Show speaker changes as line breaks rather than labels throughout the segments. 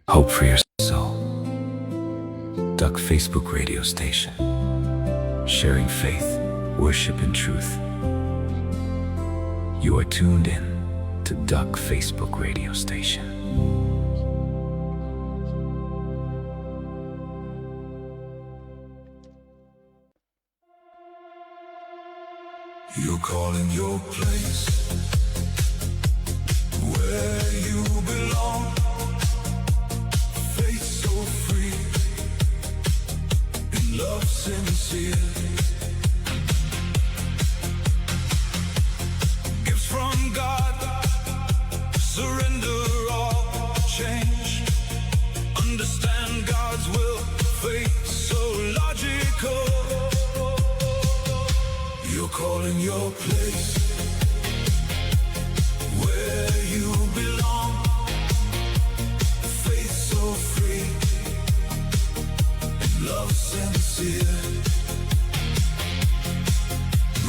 Hope for your soul. Duck Facebook radio station. Sharing faith, worship, and truth. You are tuned in to Duck Facebook radio station.
You're calling your place where you belong. Faith so free, in love sincere. Gifts from God, surrender all, change. Understand God's will, faith so logical. You're calling your place where you belong. Faith so free, and love sincere.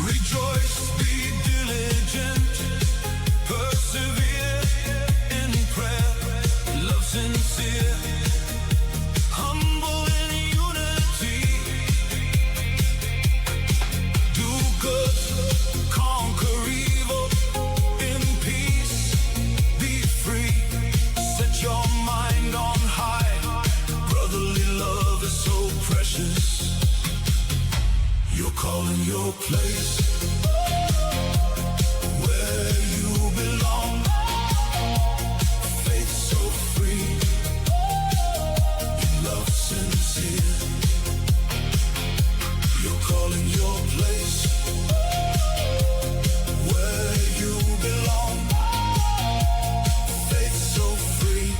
Rejoice, be diligent, persevere in prayer. Love sincere, humble in unity. Do good, conquer evil in peace. Be free, set your mind on high. Brotherly love is so precious. You're calling your place where you belong. Faith so free, love sincere. You're calling your place where you belong. Faith so free,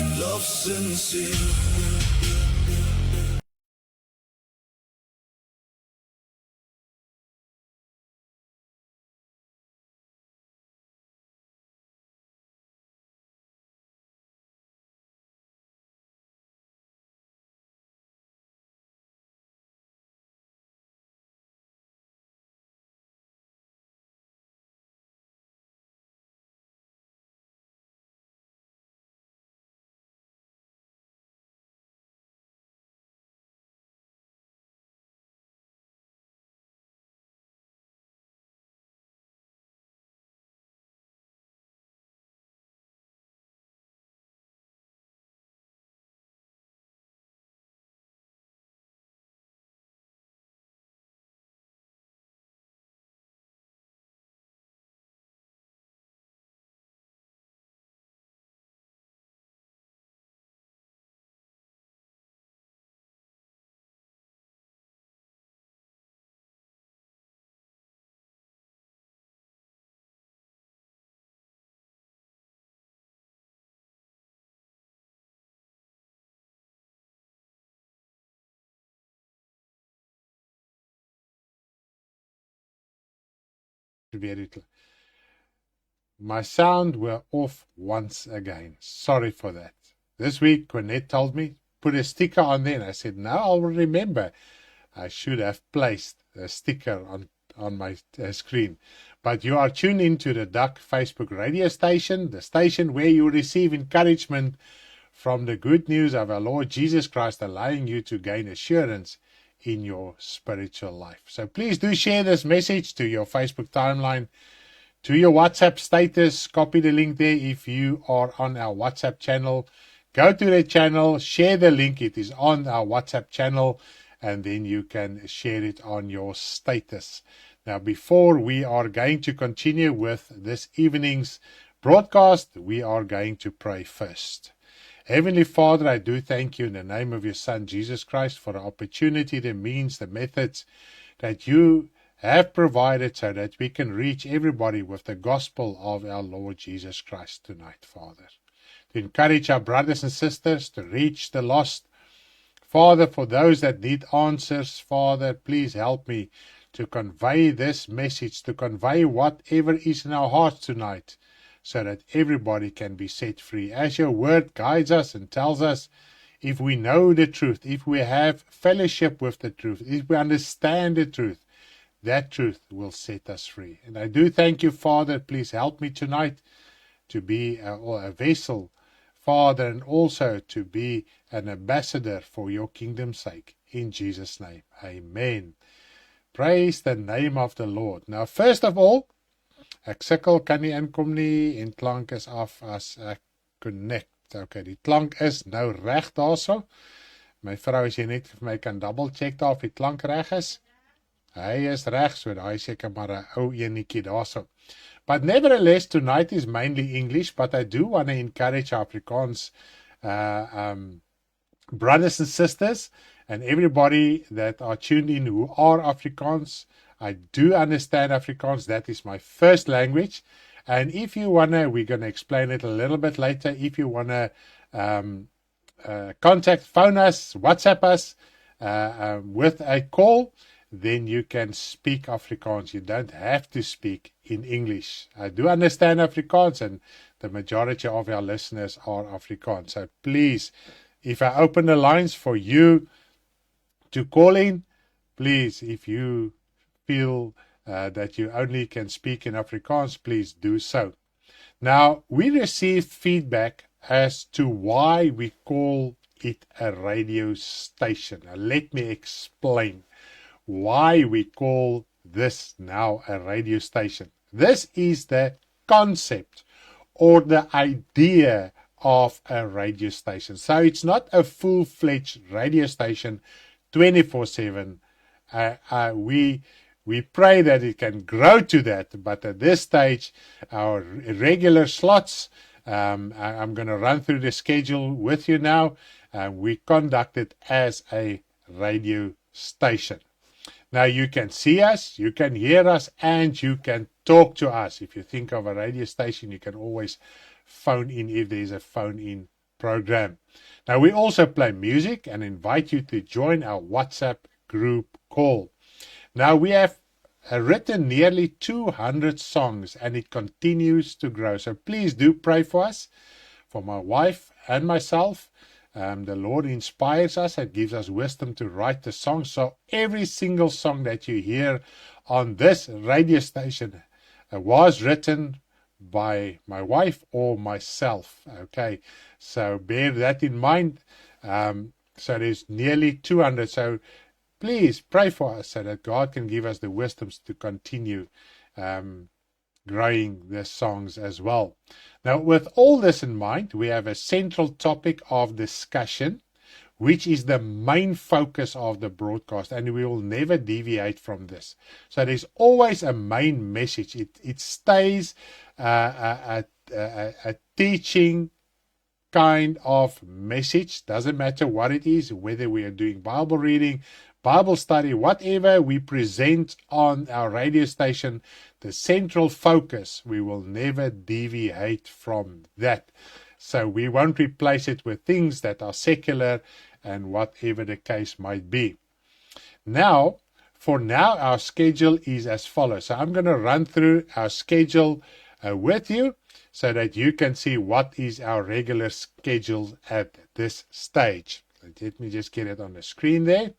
in love sincere.
My sound were off once again. Sorry for that. This week, Quinette told me, put a sticker on there. And I said, no, I'll remember. I should have placed a sticker on my screen. But you are tuned into the Duck Facebook radio station, the station where you receive encouragement from the good news of our Lord Jesus Christ, allowing you to gain assurance in your spiritual life. So please do share this message to your Facebook timeline, to your WhatsApp status. Copy the link there if you are on our WhatsApp channel. Go to the channel, share the link. It is on our WhatsApp channel, and then you can share it on your status. Now, before we are going to continue with this evening's broadcast, we are going to pray first. Heavenly Father, I do thank you in the name of your Son, Jesus Christ, for the opportunity, the means, the methods that you have provided so that we can reach everybody with the gospel of our Lord Jesus Christ tonight, Father. To encourage our brothers and sisters to reach the lost. Father, for those that need answers, Father, please help me to convey this message, to convey whatever is in our hearts tonight, so that everybody can be set free. As your word guides us and tells us, if we know the truth, if we have fellowship with the truth, if we understand the truth, that truth will set us free. And I do thank you, Father. Please help me tonight to be a vessel, Father, and also to be an ambassador for your kingdom's sake. In Jesus' name, amen. Praise the name of the Lord. Now, first of all, ek sukkel, kan nie inkom nie, en klank is af as ek connect. Okay, die klank is nou reg daarso. My vrou, as jy net vir my kan double check daar of die klank reg is. Hy is reg, so daai seker maar 'n ou enetjie daarso. But nevertheless, tonight is mainly English, but I do want to encourage Afrikaans brothers and sisters and everybody that are tuned in who are Afrikaans. I do understand Afrikaans. That is my first language. And if you want to, we're going to explain it a little bit later. If you want to contact, phone us, WhatsApp us with a call, then you can speak Afrikaans. You don't have to speak in English. I do understand Afrikaans, and the majority of our listeners are Afrikaans. So please, if I open the lines for you to call in, please, if you feel that you only can speak in Afrikaans, please do so. Now, we received feedback as to why we call it a radio station. Now, let me explain why we call this now a radio station. This is the concept or the idea of a radio station. So it's not a full-fledged radio station 24/7. We pray that it can grow to that, but at this stage, our regular slots, I'm going to run through the schedule with you now. We conduct it as a radio station. Now, you can see us, you can hear us, and you can talk to us. If you think of a radio station, you can always phone in if there's a phone-in program. Now, we also play music and invite you to join our WhatsApp group call. Now, we have written nearly 200 songs, and it continues to grow. So please do pray for us, for my wife and myself. The Lord inspires us and gives us wisdom to write the songs. So every single song that you hear on this radio station was written by my wife or myself. Okay, so bear that in mind. So there's nearly 200. So please pray for us so that God can give us the wisdoms to continue growing the songs as well. Now, with all this in mind, we have a central topic of discussion, which is the main focus of the broadcast, and we will never deviate from this. So there's always a main message. It stays a teaching kind of message. Doesn't matter what it is, whether we are doing Bible reading, Bible study, whatever we present on our radio station, the central focus, we will never deviate from that. So we won't replace it with things that are secular and whatever the case might be. Now, for now, our schedule is as follows. So I'm going to run through our schedule with you so that you can see what is our regular schedule at this stage. Let me just get it on the screen there.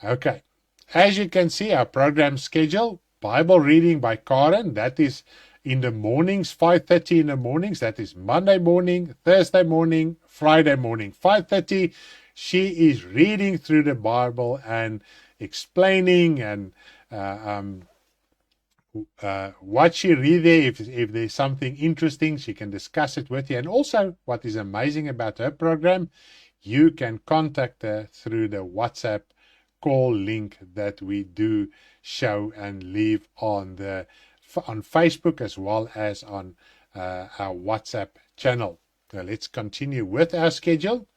Okay, as you can see, our program schedule, Bible reading by Karen, that is in the mornings, 5:30 in the mornings. That is Monday morning, Thursday morning, Friday morning, 5:30. She is reading through the Bible and explaining and what she read there. If there's something interesting, she can discuss it with you. And also, what is amazing about her program, you can contact her through the WhatsApp call link that we do show and leave on Facebook as well as on our WhatsApp channel. Now let's continue with our schedule.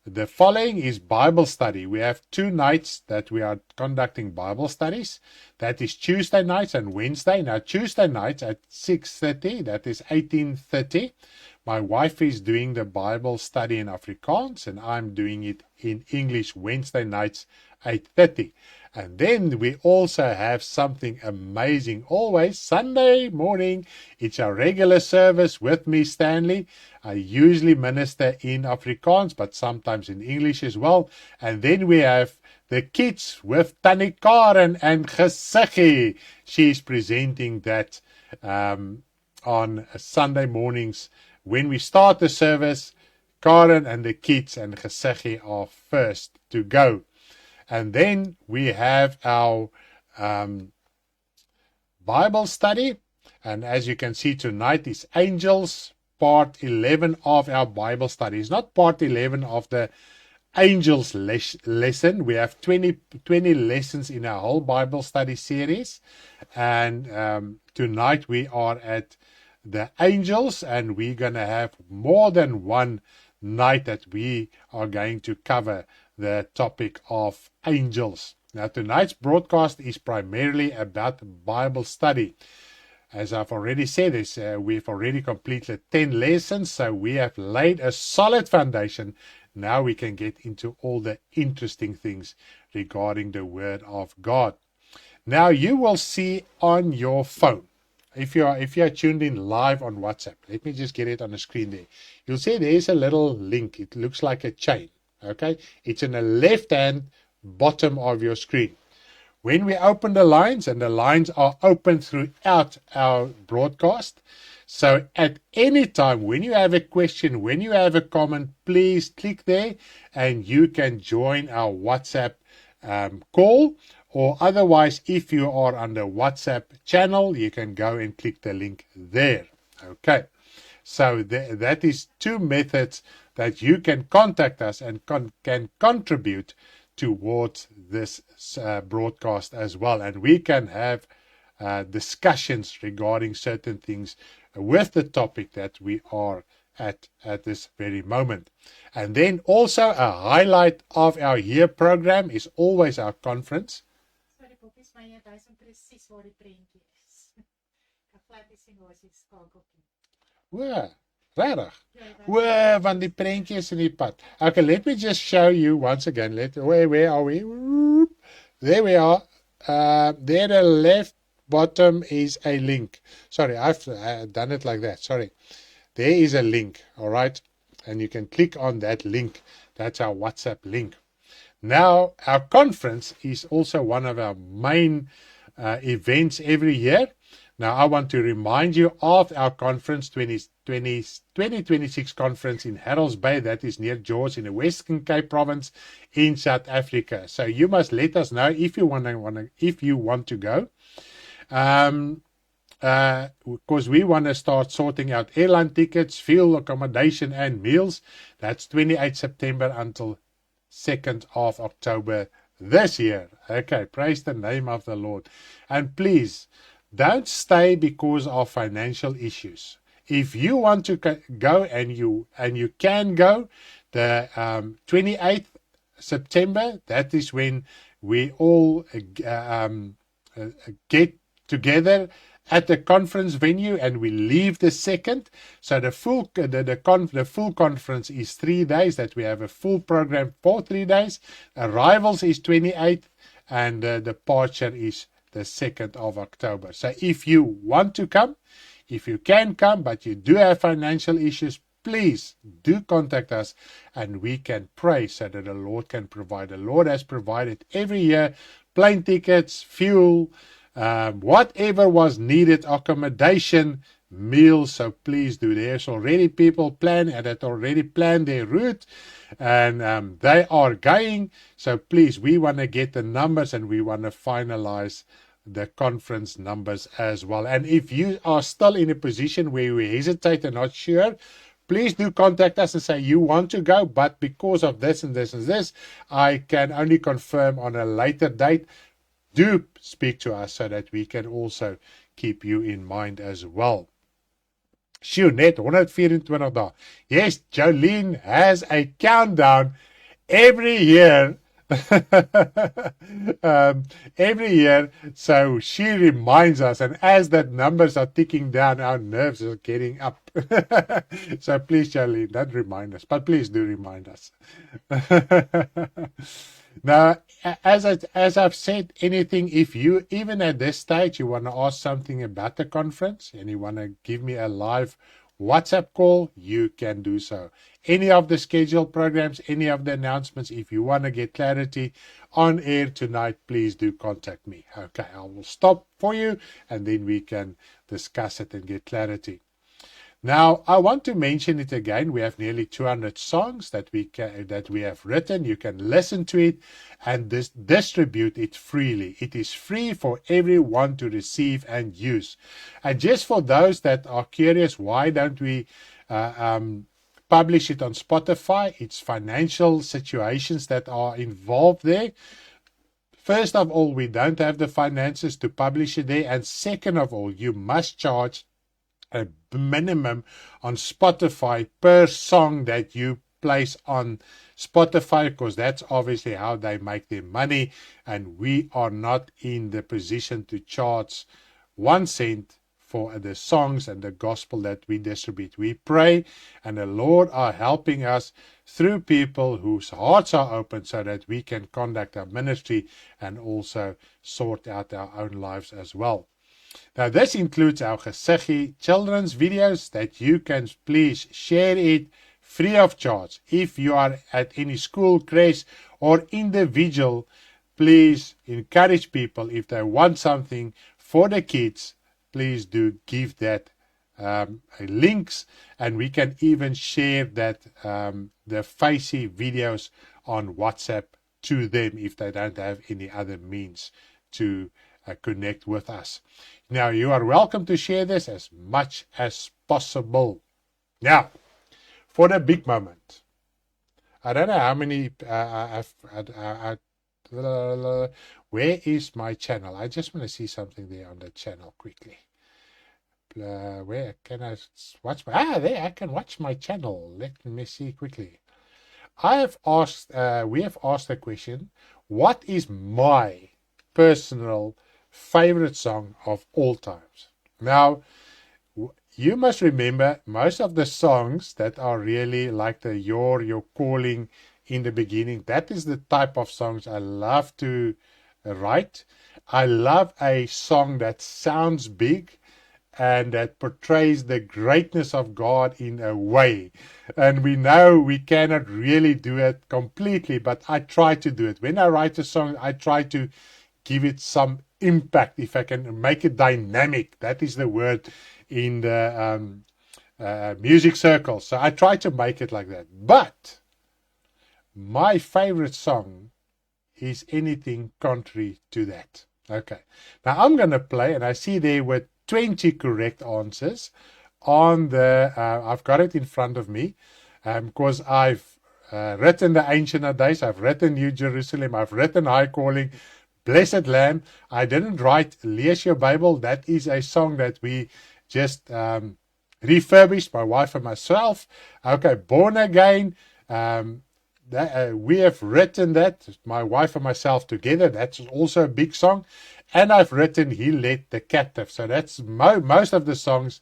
The following is Bible study. We have 2 nights that we are conducting Bible studies. That is Tuesday nights and Wednesday. Now Tuesday nights at 6:30, that is 18:30. My wife is doing the Bible study in Afrikaans and I'm doing it in English Wednesday nights 8:30. And then we also have something amazing always Sunday morning. It's our regular service with me, Stanley. I usually minister in Afrikaans, but sometimes in English as well. And then we have the kids with Tannie Karen and Gesiggie. She's presenting that on Sunday mornings when we start the service. Karen and the kids and Geseggie are first to go. And then we have our Bible study. And as you can see tonight is Angels, part 11 of our Bible study. It's not part 11 of the Angels lesson. We have 20 lessons in our whole Bible study series. And tonight we are at the Angels, and we're going to have more than one night that we are going to cover the topic of angels. Now, tonight's broadcast is primarily about Bible study. As I've already said, we've already completed 10 lessons, so we have laid a solid foundation. Now we can get into all the interesting things regarding the Word of God. Now you will see on your phone, if you are tuned in live on WhatsApp, let me just get it on the screen there. You'll see there's a little link. It looks like a chain. Okay, it's in the left-hand bottom of your screen. When we open the lines, and the lines are open throughout our broadcast, so at any time when you have a question, when you have a comment, please click there and you can join our WhatsApp call. Or otherwise, if you are on the WhatsApp channel, you can go and click the link there. Okay, so that is two methods that you can contact us and can contribute towards this broadcast as well. And we can have discussions regarding certain things with the topic that we are at this very moment. And then also a highlight of our year program is always our conference.
Sorry, Bobbies, maar jy wys hom presies waar die prentjie is. Ek glad nie sien waar is die skakeltjie.
Wow, rarig. Wow, van die prentjies in die pad. Okay, let me just show you once again. Where are we? There we are. There the left bottom is a link. Sorry, I've done it like that. Sorry. There is a link, all right? And you can click on that link. That's our WhatsApp link. Now, our conference is also one of our main events every year. Now, I want to remind you of our conference, 2026 conference in Harold's Bay. That is near George in the Western Cape province in South Africa. So you must let us know if you want to go. Because we want to start sorting out airline tickets, fuel, accommodation, and meals. That's 28 September until 2nd of October this year. Okay, praise the name of the Lord. And please, don't stay because of financial issues. If you want to go and you can go, the 28th September, that is when we all get together at the conference venue, and we leave the 2nd. So the full conference is 3 days, that we have a full program for 3 days. Arrivals is 28th, and departure is the 2nd of October. So if you want to come, if you can come, but you do have financial issues, please do contact us and we can pray so that the Lord can provide. The Lord has provided every year plane tickets, fuel, whatever was needed, accommodation, meals. So please do. There's already people that already planned their route, and they are going. So please, we want to get the numbers and we want to finalize the conference numbers as well. And if you are still in a position where you hesitate and not sure, please do contact us and say you want to go, but because of this and this and this, I can only confirm on a later date. Do speak to us so that we can also keep you in mind as well. Sjoe, net 124 dae. Yes, Jolene has a countdown every year. Every year, so she reminds us, and as that numbers are ticking down, our nerves are getting up. So please, Jolene, don't remind us, but please do remind us. Now, as I've said, anything, if you, even at this stage, you want to ask something about the conference and you want to give me a live WhatsApp call, you can do so. Any of the scheduled programs, any of the announcements, if you want to get clarity on air tonight, please do contact me. Okay, I will stop for you and then we can discuss it and get clarity. Now, I want to mention it again. We have nearly 200 songs that we have written. You can listen to it and distribute it freely. It is free for everyone to receive and use. And just for those that are curious, why don't we publish it on Spotify? It's financial situations that are involved there. First of all, we don't have the finances to publish it there. And second of all, you must charge a minimum on Spotify per song that you place on Spotify, because that's obviously how they make their money, and we are not in the position to charge 1 cent for the songs and the gospel that we distribute. We pray, and the Lord are helping us through people whose hearts are open so that we can conduct our ministry and also sort out our own lives as well. Now, this includes our Gesiggie children's videos that you can please share it free of charge. If you are at any school, creche, or individual, please encourage people, if they want something for the kids, please do give that links, and we can even share that the Facey videos on WhatsApp to them if they don't have any other means to connect with us. Now, you are welcome to share this as much as possible. Now, for the big moment. I don't know how many, where is my channel? I just want to see something there on the channel quickly. Where can I watch there, I can watch my channel. Let me see quickly. We have asked a question, what is my personal favorite song of all times? Now, you must remember, most of the songs that are really like the Your Calling in the beginning, that is the type of songs I love to write. I love a song that sounds big and that portrays the greatness of God in a way. And we know we cannot really do it completely, but I try to do it. When I write a song, I try to give it some impact, if I can make it dynamic. That is the word in the music circles. So I try to make it like that. But my favorite song is anything contrary to that. Okay. Now I'm going to play, and I see there were 20 correct answers on the, I've got it in front of me, because I've written the Ancient of Days, I've written New Jerusalem, I've written High Calling, Blessed Lamb. I didn't write Lees Your Bible. That is a song that we just refurbished, my wife and myself. Okay, Born Again. We have written that, my wife and myself together. That's also a big song. And I've written He Led the Captive. So that's most of the songs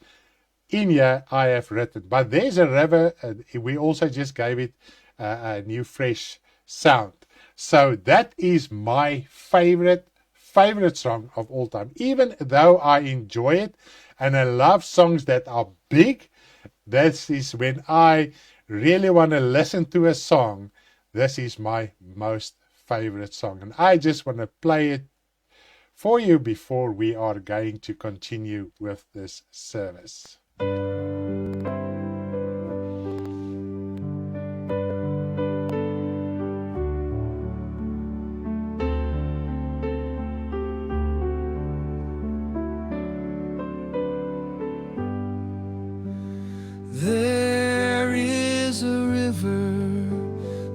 in here I have written. But there's a river. We also just gave it a new fresh sound. So that is my favorite song of all time. Even though I enjoy it and I love songs that are big, this is when I really want to listen to a song. This is my most favorite song. And I just want to play it for you before we are going to continue with this service.
There is a river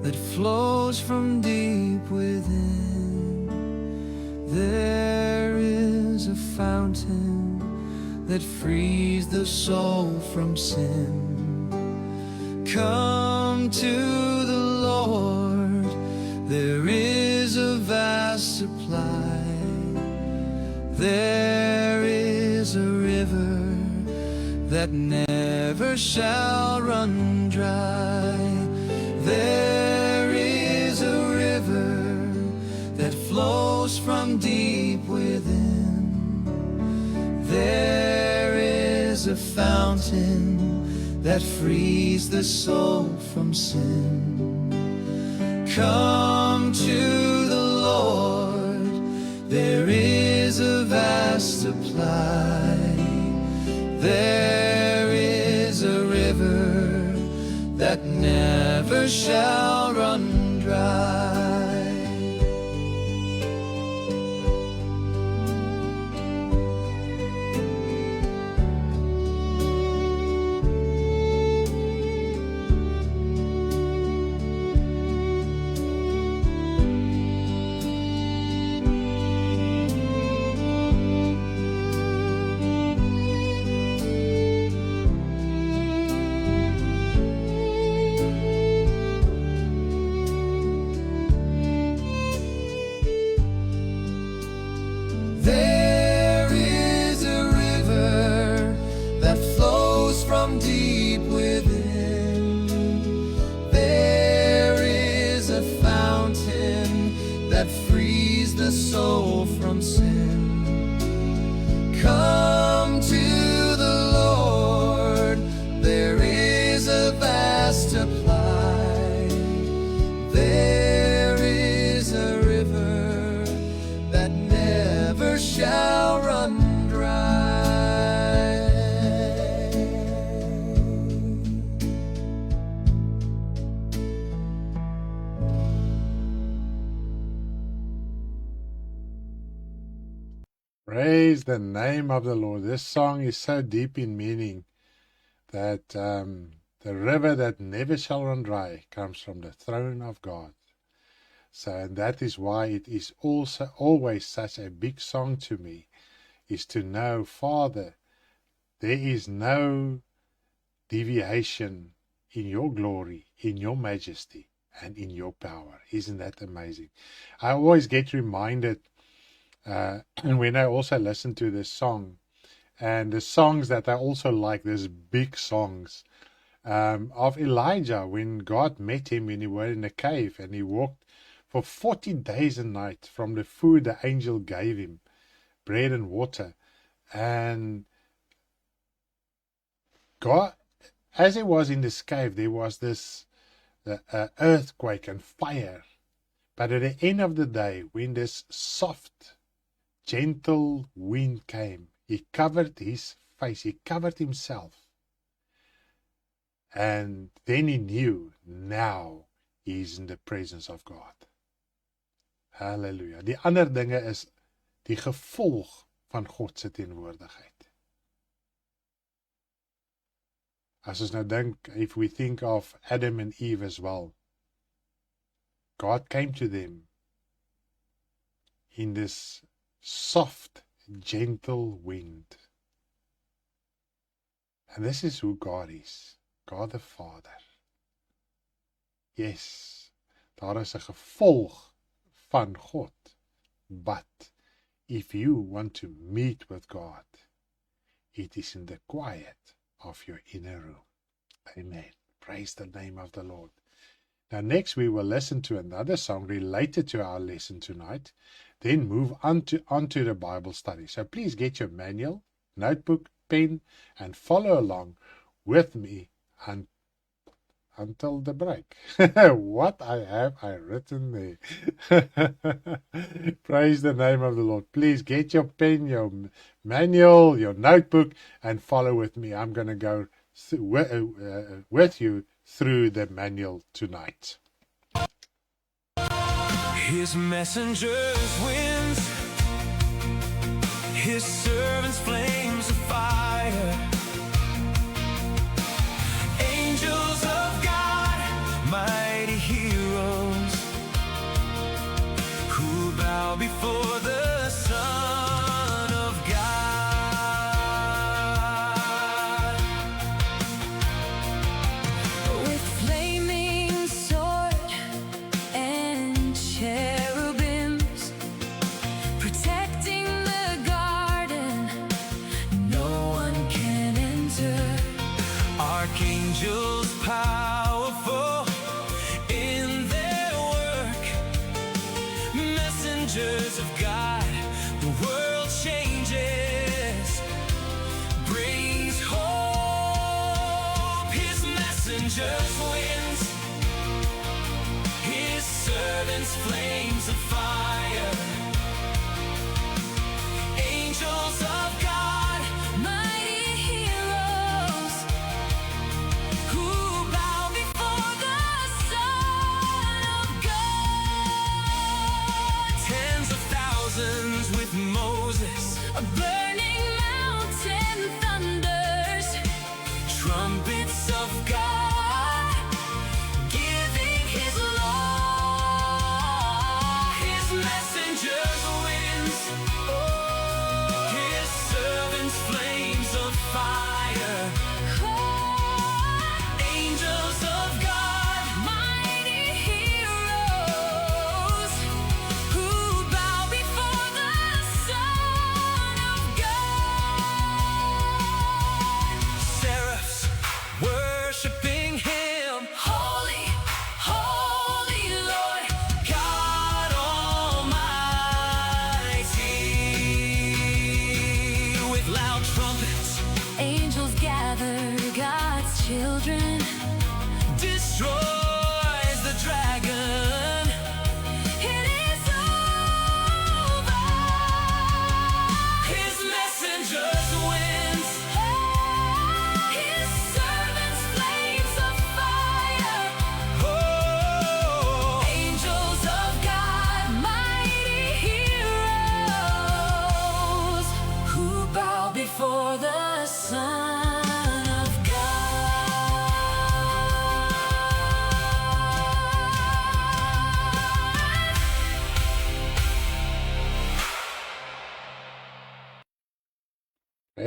that flows from deep within. There is a fountain that frees the soul from sin. Come to the Lord, there is a vast supply. There is a river that never shall run dry. There is a river that flows from deep within. There is a fountain that frees the soul from sin. Come to the Lord, there is a vast supply. There is a river that never shall run dry. There is a river that flows from deep within. There is a fountain that frees the soul from sin. Come to the Lord, there is a vast supply. There is a river that never shall run dry.
Praise the name of the Lord. This song is so deep in meaning that the river that never shall run dry comes from the throne of God. So, and that is why it is also always such a big song to me, is to know, Father, there is no deviation in your glory, in your majesty, and in your power. Isn't that amazing? I always get reminded, and when I also listen to this song, and the songs that I also like, these big songs, of Elijah, when God met him when he was in a cave, and he walked for 40 days and nights from the food the angel gave him, bread and water. And God, as he was in this cave, there was this earthquake and fire. But at the end of the day, when this soft, gentle wind came, he covered his face, he covered himself. And then he knew, now he is in the presence of God. Halleluja. Die ander dinge is die gevolg van God se teenwoordigheid. As ons nou dink, if we think of Adam and Eve as well, God came to them in this soft, gentle wind. And this is who God is. God the Father. Yes, daar is 'n gevolg van God. But if you want to meet with God, it is in the quiet of your inner room. Amen. Praise the name of the Lord. Now next we will listen to another song related to our lesson tonight, then move on to the Bible study. So please get your manual, notebook, pen, and follow along with me until the break. What I written there. Praise the name of the Lord. Please get your pen, your manual, your notebook, and follow with me. I'm going to go with you through the manual tonight.
His messengers winds, his servants flames of fire. Angels of God, mighty heroes, who bow before the Son of God.
With flaming sword and cherubims, protecting the garden, no one can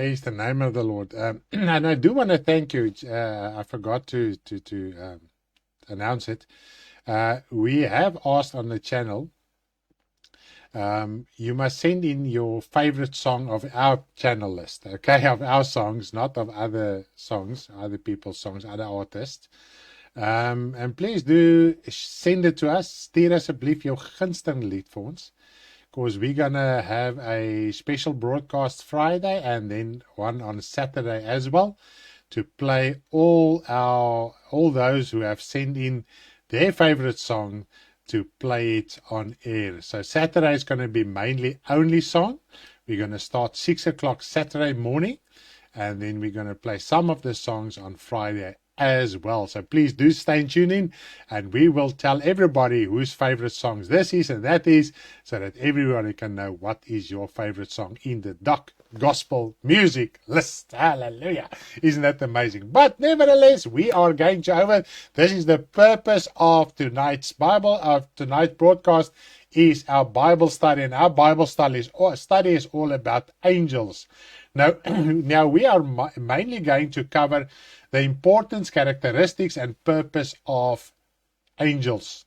Praise the name of the Lord. And I do want to thank you. I forgot to announce it. We have asked on the channel, you must send in your favorite song of our channel list, okay, of our songs, not of other songs, other people's songs, other artists. And please do send it to us. Stuur asseblief jou gunsteling lied vir ons, because we're gonna have a special broadcast Friday and then one on Saturday as well, to play all those who have sent in their favorite song, to play it on air. So Saturday is going to be mainly only song. We're going to start 6 o'clock Saturday morning, and then we're going to play some of the songs on Friday as well. So please do stay tuned in, and we will tell everybody whose favorite songs this is and that is, so that everybody can know what is your favorite song in the Doc Gospel Music List. Hallelujah. Isn't that amazing? But nevertheless, we are going to over. This is the purpose of tonight's broadcast, is our Bible study, and our Bible study is all about angels. Now we are mainly going to cover the importance, characteristics, and purpose of angels.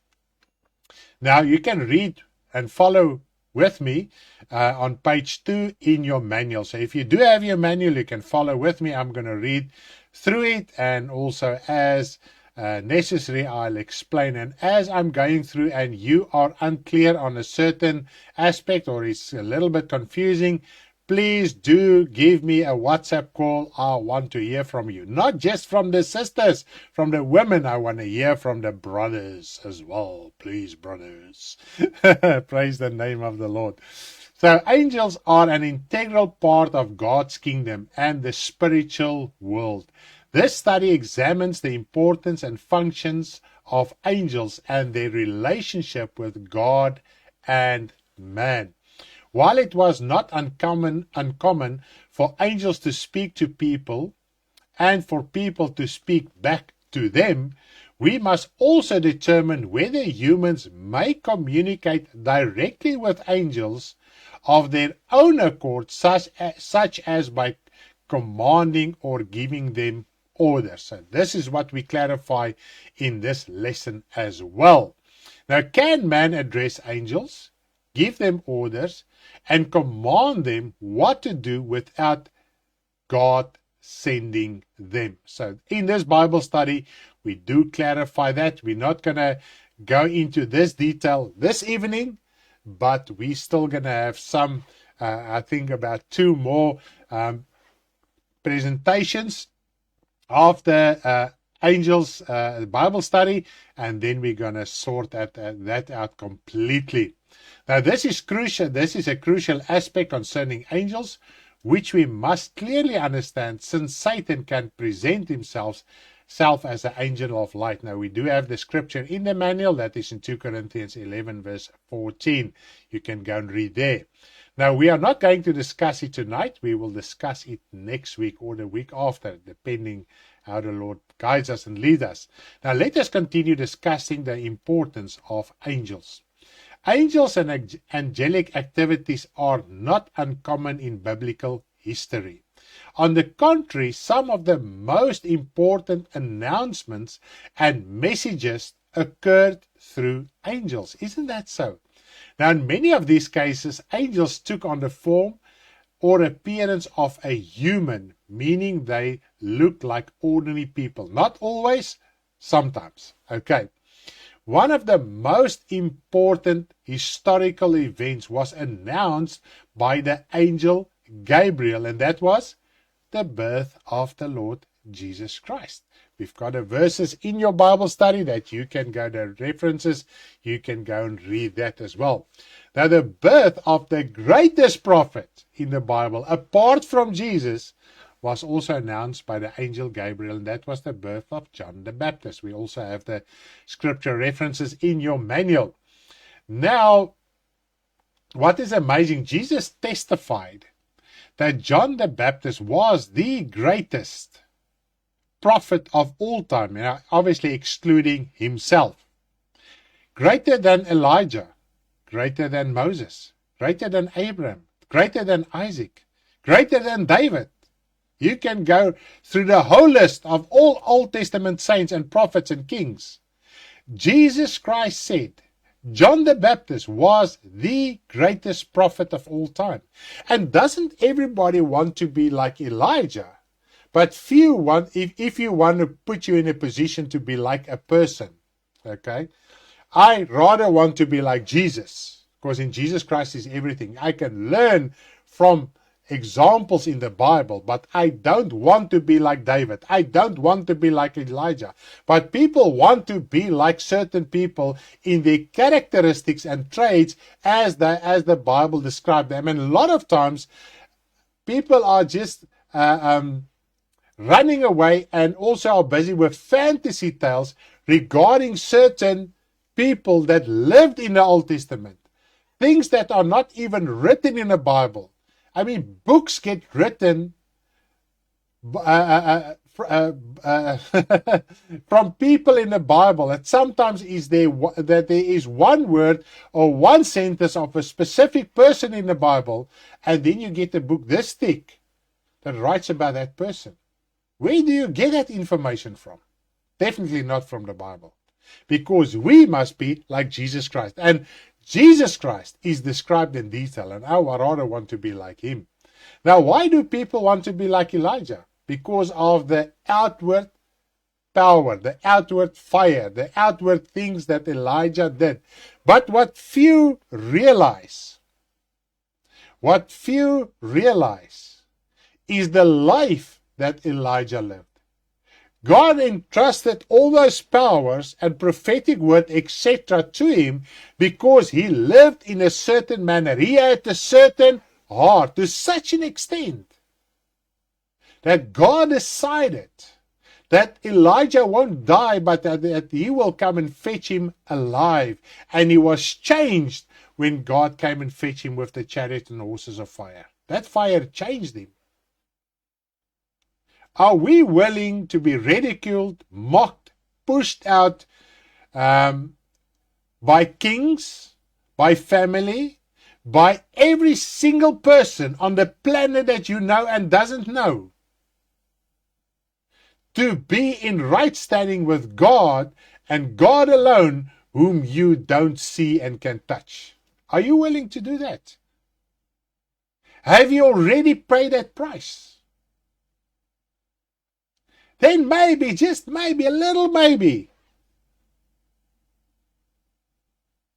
Now you can read and follow with me on page 2 in your manual. So if you do have your manual, you can follow with me. I'm going to read through it, and also as necessary, I'll explain. And as I'm going through and you are unclear on a certain aspect, or it's a little bit confusing, please do give me a WhatsApp call. I want to hear from you. Not just from the sisters, from the women. I want to hear from the brothers as well. Please, brothers. Praise the name of the Lord. So angels are an integral part of God's kingdom and the spiritual world. This study examines the importance and functions of angels and their relationship with God and man. While it was not uncommon for angels to speak to people and for people to speak back to them, we must also determine whether humans may communicate directly with angels of their own accord, such as by commanding or giving them orders. So this is what we clarify in this lesson as well. Now, can man address angels, give them orders, and command them what to do without God sending them? So in this Bible study, we do clarify that. We're not going to go into this detail this evening, but we're still going to have some, I think about 2 more presentations of the angels Bible study, and then we're going to sort that out completely. Now, this is crucial. This is a crucial aspect concerning angels, which we must clearly understand, since Satan can present himself as an angel of light. Now, we do have the scripture in the manual. That is in 2 Corinthians 11, verse 14. You can go and read there. Now, we are not going to discuss it tonight. We will discuss it next week or the week after, depending how the Lord guides us and leads us. Now, let us continue discussing the importance of angels. Angels and angelic activities are not uncommon in biblical history. On the contrary, some of the most important announcements and messages occurred through angels. Isn't that so? Now, in many of these cases, angels took on the form or appearance of a human, meaning they looked like ordinary people. Not always, sometimes. Okay. One of the most important historical events was announced by the angel Gabriel, and that was the birth of the Lord Jesus Christ. We've got the verses in your Bible study that you can go to references. You can go and read that as well. Now, the birth of the greatest prophet in the Bible, apart from Jesus, was also announced by the angel Gabriel, and that was the birth of John the Baptist. We also have the scripture references in your manual. Now, what is amazing, Jesus testified that John the Baptist was the greatest prophet of all time, obviously excluding himself. Greater than Elijah, greater than Moses, greater than Abraham, greater than Isaac, greater than David, You can go through the whole list of all Old Testament saints and prophets and kings. Jesus Christ said, John the Baptist was the greatest prophet of all time. And doesn't everybody want to be like Elijah? But few want, if you want to put you in a position to be like a person, okay? I rather want to be like Jesus, because in Jesus Christ is everything. I can learn from examples in the Bible, but I don't want to be like David. I don't want to be like Elijah. But people want to be like certain people in their characteristics and traits as the Bible described them. And a lot of times people are just running away and also are busy with fantasy tales regarding certain people that lived in the Old Testament. Things that are not even written in the Bible. I mean, books get written from people in the Bible that sometimes is that there is one word or one sentence of a specific person in the Bible, and then you get a book this thick that writes about that person. Where do you get that information from? Definitely not from the Bible. Because we must be like Jesus Christ. And Jesus Christ is described in detail, and I would rather want to be like him. Now, why do people want to be like Elijah? Because of the outward power, the outward fire, the outward things that Elijah did. But what few realize is the life that Elijah lived. God entrusted all those powers and prophetic word, etc. to him because he lived in a certain manner. He had a certain heart to such an extent that God decided that Elijah won't die, but that he will come and fetch him alive. And he was changed when God came and fetched him with the chariot and horses of fire. That fire changed him. Are we willing to be ridiculed, mocked, pushed out by kings, by family, by every single person on the planet that you know and doesn't know, to be in right standing with God and God alone, whom you don't see and can touch? Are you willing to do that? Have you already paid that price? Then maybe, just maybe, a little maybe,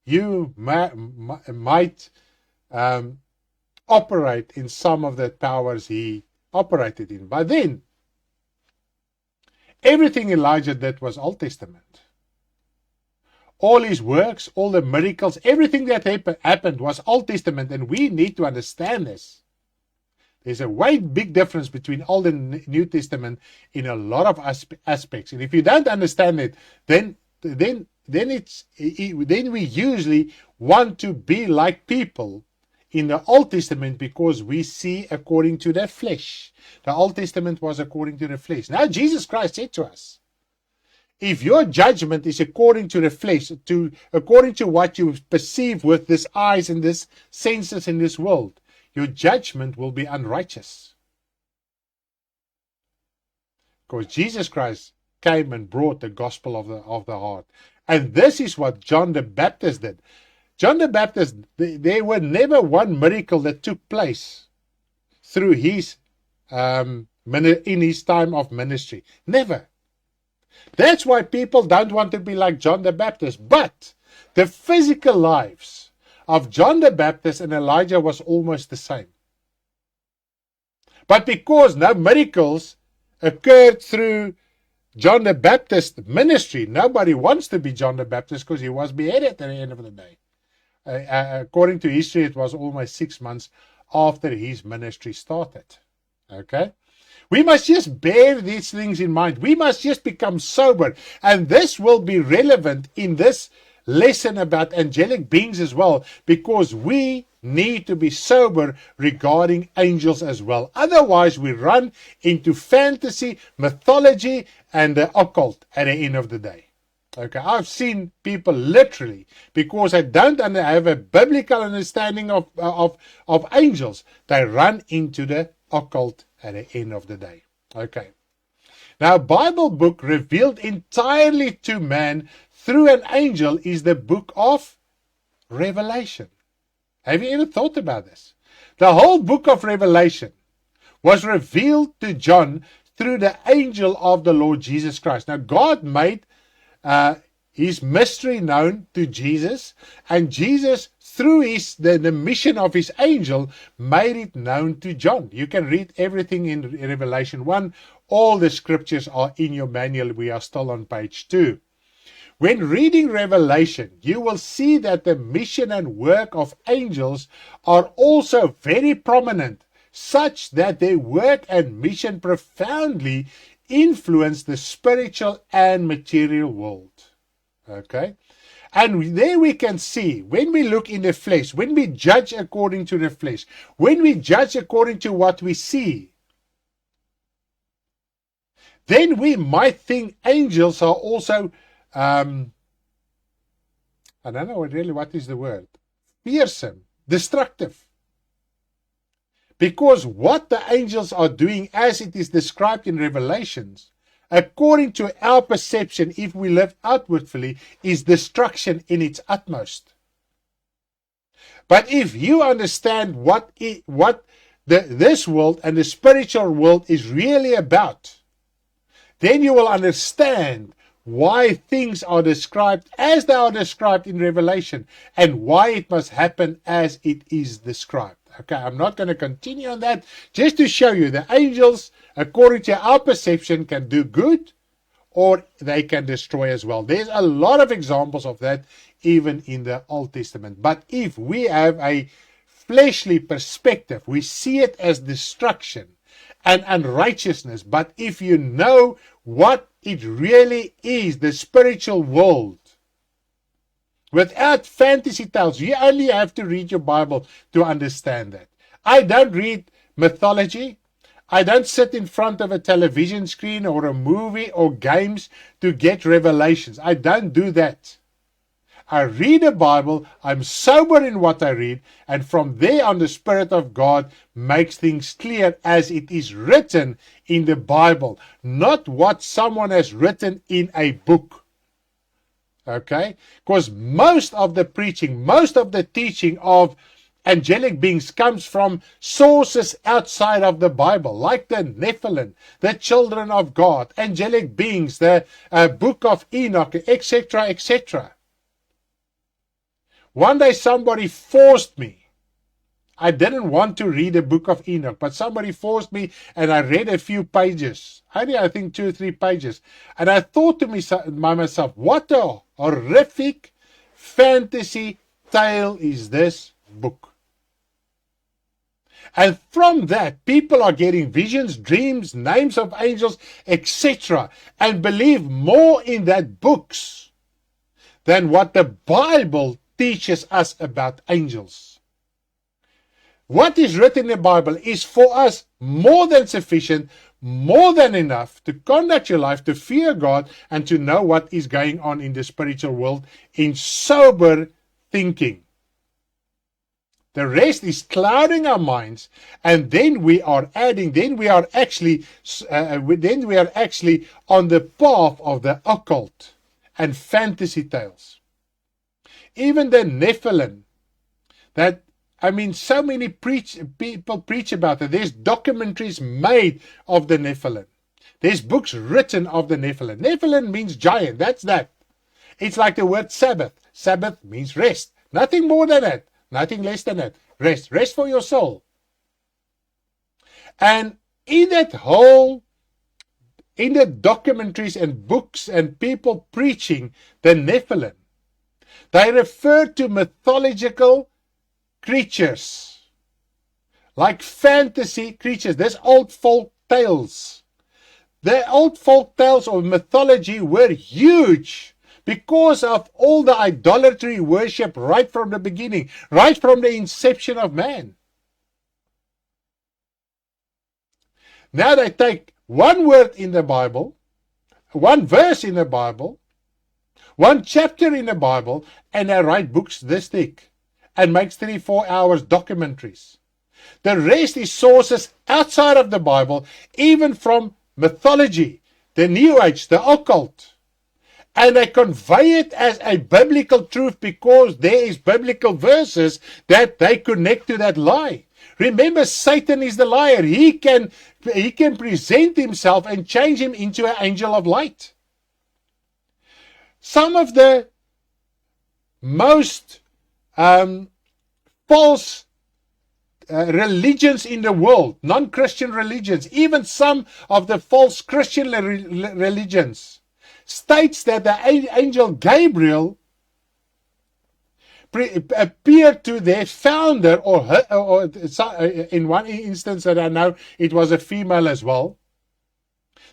you might operate in some of the powers he operated in. But then, everything Elijah did was Old Testament. All his works, all the miracles, everything that happened was Old Testament, and we need to understand this. There's a wide big difference between Old and New Testament in a lot of aspects. And if you don't understand it, then we usually want to be like people in the Old Testament because we see according to their flesh. The Old Testament was according to the flesh. Now Jesus Christ said to us, if your judgment is according to the flesh, according to what you perceive with this eyes and this senses in this world, your judgment will be unrighteous. Because Jesus Christ came and brought the gospel of the heart. And this is what John the Baptist did. John the Baptist, there were never one miracle that took place through his in his time of ministry. Never. That's why people don't want to be like John the Baptist. But the physical lives of John the Baptist and Elijah was almost the same. But because no miracles occurred through John the Baptist's ministry, nobody wants to be John the Baptist because he was beheaded at the end of the day. According to history, it was almost 6 months after his ministry started. Okay? We must just bear these things in mind. We must just become sober. And this will be relevant in this lesson about angelic beings as well, because we need to be sober regarding angels as well. Otherwise, we run into fantasy, mythology, and the occult at the end of the day. Okay, I've seen people literally, because they don't have a biblical understanding of angels, they run into the occult at the end of the day. Okay. Now, a Bible book revealed entirely to man through an angel is the book of Revelation. Have you ever thought about this? The whole book of Revelation was revealed to John through the angel of the Lord Jesus Christ. Now, God made his mystery known to Jesus, and Jesus, through the mission of his angel, made it known to John. You can read everything in Revelation 1. All the scriptures are in your manual. We are still on page 2. When reading Revelation, you will see that the mission and work of angels are also very prominent, such that their work and mission profoundly influence the spiritual and material world. Okay? And there we can see, when we look in the flesh, when we judge according to the flesh, when we judge according to what we see, then we might think angels are also, I don't know really what is the word, fearsome, destructive. Because what the angels are doing as it is described in Revelations, according to our perception, if we live outwardly, is destruction in its utmost. But if you understand what this world and the spiritual world is really about, then you will understand why things are described as they are described in Revelation and why it must happen as it is described. Okay, I'm not going to continue on that. Just to show you, the angels, according to our perception, can do good or they can destroy as well. There's a lot of examples of that even in the Old Testament. But if we have a fleshly perspective, we see it as destruction and unrighteousness. But if you know what it really is, the spiritual world, without fantasy tales, you only have to read your Bible to understand that. I don't read mythology. I don't sit in front of a television screen or a movie or games to get revelations. I don't do that. I read a Bible, I'm sober in what I read, and from there on the Spirit of God makes things clear as it is written in the Bible, not what someone has written in a book. Okay? Because most of the preaching, most of the teaching of angelic beings comes from sources outside of the Bible, like the Nephilim, the children of God, angelic beings, the book of Enoch, etc., etc. One day somebody forced me. I didn't want to read the book of Enoch, but somebody forced me and I read a few pages. Only I think 2 or 3 pages. And I thought to myself, what a horrific fantasy tale is this book. And from that, people are getting visions, dreams, names of angels, etc. and believe more in that books than what the Bible teaches us about angels. What is written in the Bible is for us more than sufficient, more than enough to conduct your life, to fear God, and to know what is going on in the spiritual world in sober thinking. The rest is clouding our minds, and then we are adding, then we are actually on the path of the occult and fantasy tales. Even the Nephilim, that, I mean, so many people preach about it. There's documentaries made of the Nephilim. There's books written of the Nephilim. Nephilim means giant, that's that. It's like the word Sabbath. Sabbath means rest. Nothing more than that. Nothing less than that. Rest. Rest for your soul. And in the documentaries and books and people preaching the Nephilim, they refer to mythological creatures, like fantasy creatures. There's old folk tales. The old folk tales of mythology were huge because of all the idolatry worship right from the beginning, right from the inception of man. Now they take one word in the Bible, one verse in the Bible, one chapter in the Bible, and they write books this thick and makes 3-4 hours documentaries. The rest is sources outside of the Bible, even from mythology, the New Age, the occult. And they convey it as a biblical truth because there is biblical verses that they connect to that lie. Remember, Satan is the liar. He can present himself and change him into an angel of light. Some of the most false religions in the world, non-Christian religions, even some of the false Christian religions, states that the angel Gabriel appeared to their founder, or in one instance that I know it was a female as well,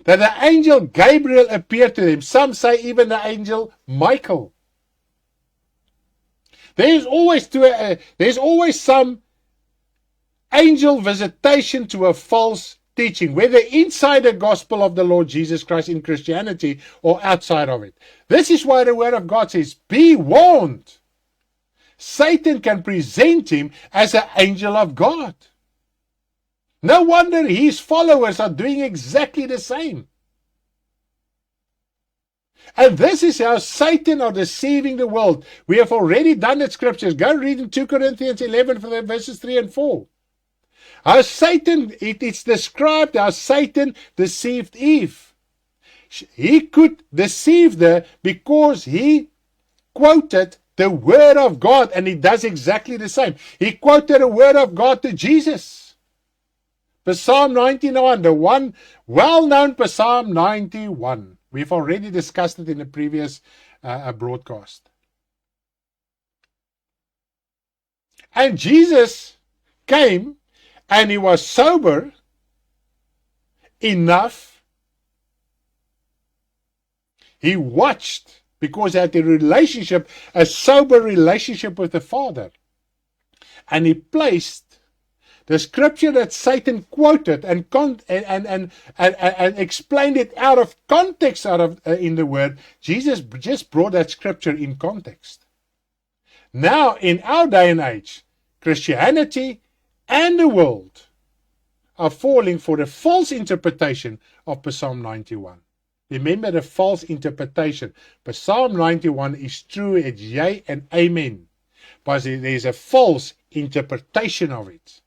that the angel Gabriel appeared to them. Some say even the angel Michael. There's always some angel visitation to a false teaching, whether inside the gospel of the Lord Jesus Christ in Christianity or outside of it. This is why the word of God says, be warned. Satan can present him as an angel of God. No wonder his followers are doing exactly the same. And this is how Satan are deceiving the world. We have already done it, scriptures. Go read in 2 Corinthians 11 for the verses 3 and 4. How Satan, it's described how Satan deceived Eve. He could deceive her because he quoted the word of God, and he does exactly the same. He quoted the word of God to Jesus. Psalm 91, the one well-known Psalm 91. We've already discussed it in the previous broadcast. And Jesus came and he was sober enough. He watched because he had a sober relationship with the Father. And he placed the scripture that Satan quoted and explained it out of context in the word. Jesus just brought that scripture in context. Now, in our day and age, Christianity and the world are falling for the false interpretation of Psalm 91. Remember the false interpretation. Psalm 91 is true, it's yea and amen. But there's a false interpretation of it.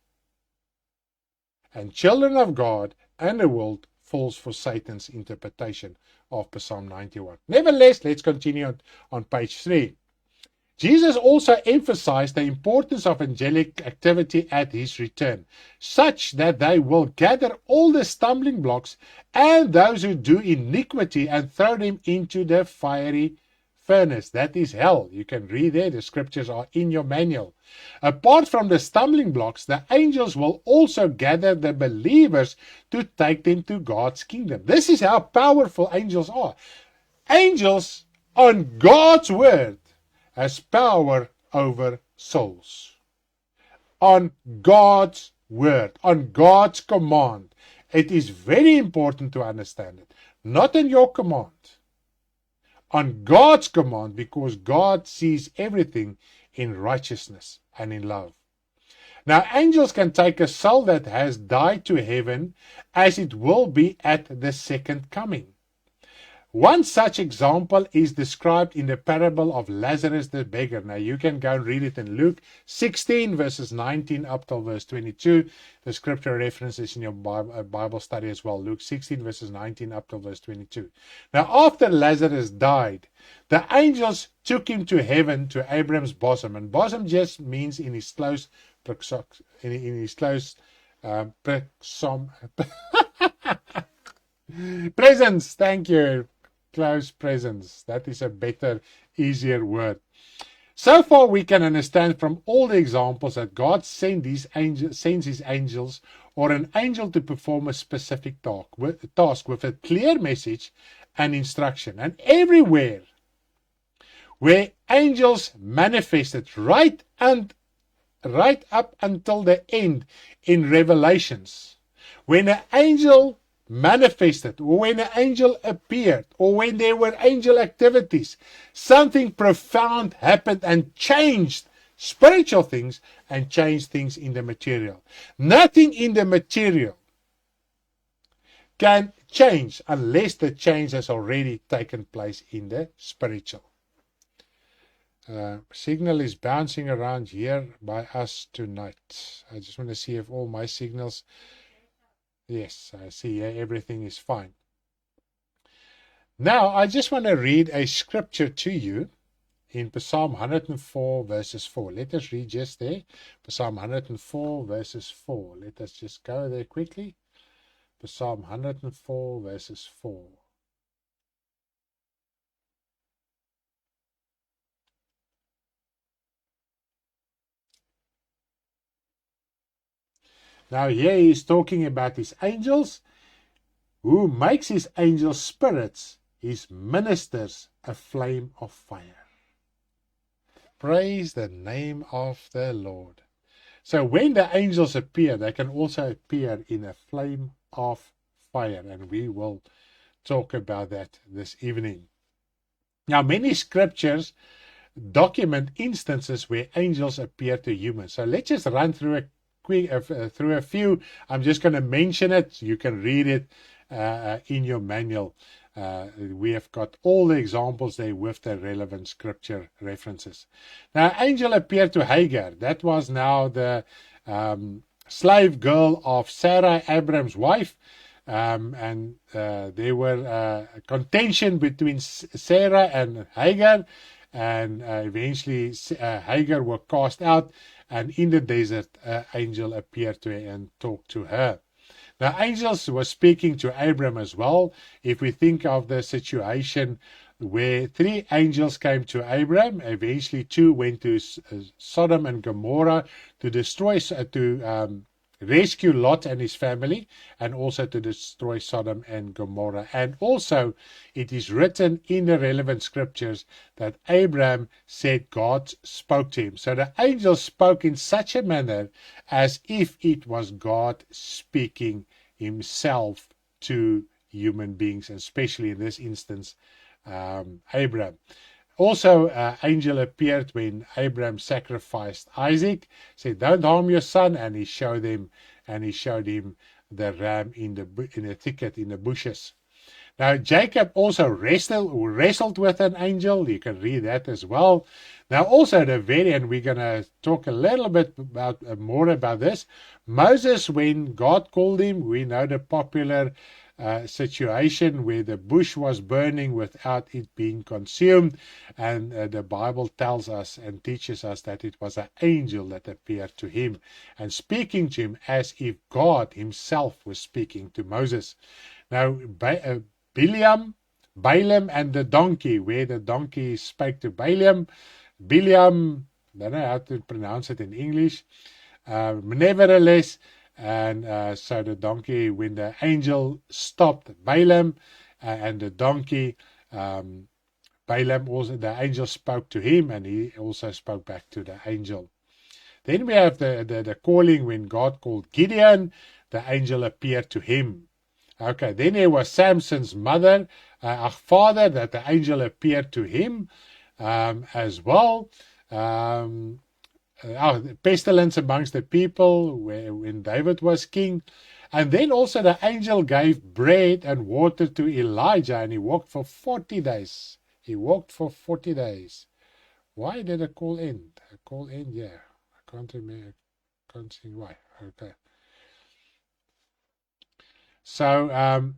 And children of God and the world falls for Satan's interpretation of Psalm 91. Nevertheless, let's continue on page 3. Jesus also emphasized the importance of angelic activity at his return, such that they will gather all the stumbling blocks and those who do iniquity and throw them into the fiery furnace. That is hell. You can read there. The scriptures are in your manual. Apart from the stumbling blocks, the angels will also gather the believers to take them to God's kingdom. This is how powerful angels are. Angels on God's word has power over souls. On God's word, on God's command. It is very important to understand it. Not on your command. On God's command, because God sees everything in righteousness and in love. Now, angels can take a soul that has died to heaven, as it will be at the second coming. One such example is described in the parable of Lazarus the beggar. Now you can go and read it in Luke 16 verses 19 up till verse 22. The scripture references in your Bible study as well. Luke 16 verses 19 up till verse 22. Now after Lazarus died, the angels took him to heaven to Abraham's bosom. And bosom just means in his close presence. Thank you. Close presence. That is a better, easier word. So far we can understand from all the examples that God sends his angels or an angel to perform a specific task with a clear message and instruction. And everywhere where angels manifested right up until the end in Revelations, when an angel manifested, or when an angel appeared, or when there were angel activities, something profound happened and changed spiritual things and change things in the material. Nothing in the material can change unless the change has already taken place in the spiritual. Signal is bouncing around here by us tonight. I just want to see if all my signals... Yes, I see here everything is fine. Now, I just want to read a scripture to you in Psalm 104 verses 4. Let us read just there. Psalm 104 verses 4. Let us just go there quickly. Psalm 104 verses 4. Now here he is talking about his angels, who makes his angel spirits, his ministers, a flame of fire. Praise the name of the Lord. So when the angels appear, they can also appear in a flame of fire, and we will talk about that this evening. Now, many scriptures document instances where angels appear to humans. So let's just run through a few. I'm just going to mention it. You can read it in your manual. We have got all the examples there with the relevant scripture references. Now, angel appeared to Hagar. That was now the slave girl of Sarah, Abraham's wife. And there were contention between Sarah and Hagar. And eventually Hagar was cast out. And in the desert, an angel appeared to her and talked to her. Now, angels were speaking to Abraham as well. If we think of the situation where 3 angels came to Abraham, eventually 2 went to Sodom and Gomorrah to destroy, rescue Lot and his family, and also to destroy Sodom and Gomorrah. And also, it is written in the relevant scriptures that Abraham said God spoke to him. So the angels spoke in such a manner as if it was God speaking himself to human beings, especially in this instance, Abraham. Also, angel appeared when Abraham sacrificed Isaac, said, "Don't harm your son," and he showed him the ram in the thicket, in the bushes. Now, Jacob also wrestled with an angel. You can read that as well. Now, also and we're going to talk a little bit more about this. Moses, when God called him, we know the popular situation where the bush was burning without it being consumed, and the Bible tells us and teaches us that it was an angel that appeared to him and speaking to him as if God himself was speaking to Moses. Now, Balaam and the donkey, where the donkey spoke to Balaam, I don't know how to pronounce it in English, nevertheless. And so the donkey, when the angel stopped Balaam and the donkey, Balaam also, the angel spoke to him, and he also spoke back to the angel. Then we have the calling when God called Gideon, the angel appeared to him. Okay, then there was Samson's father, that the angel appeared to him as well. Pestilence amongst the people when David was king. And then also the angel gave bread and water to Elijah, and he walked for 40 days. Why did the call end? A call end, yeah. I can't remember. I can't see why. Okay. So,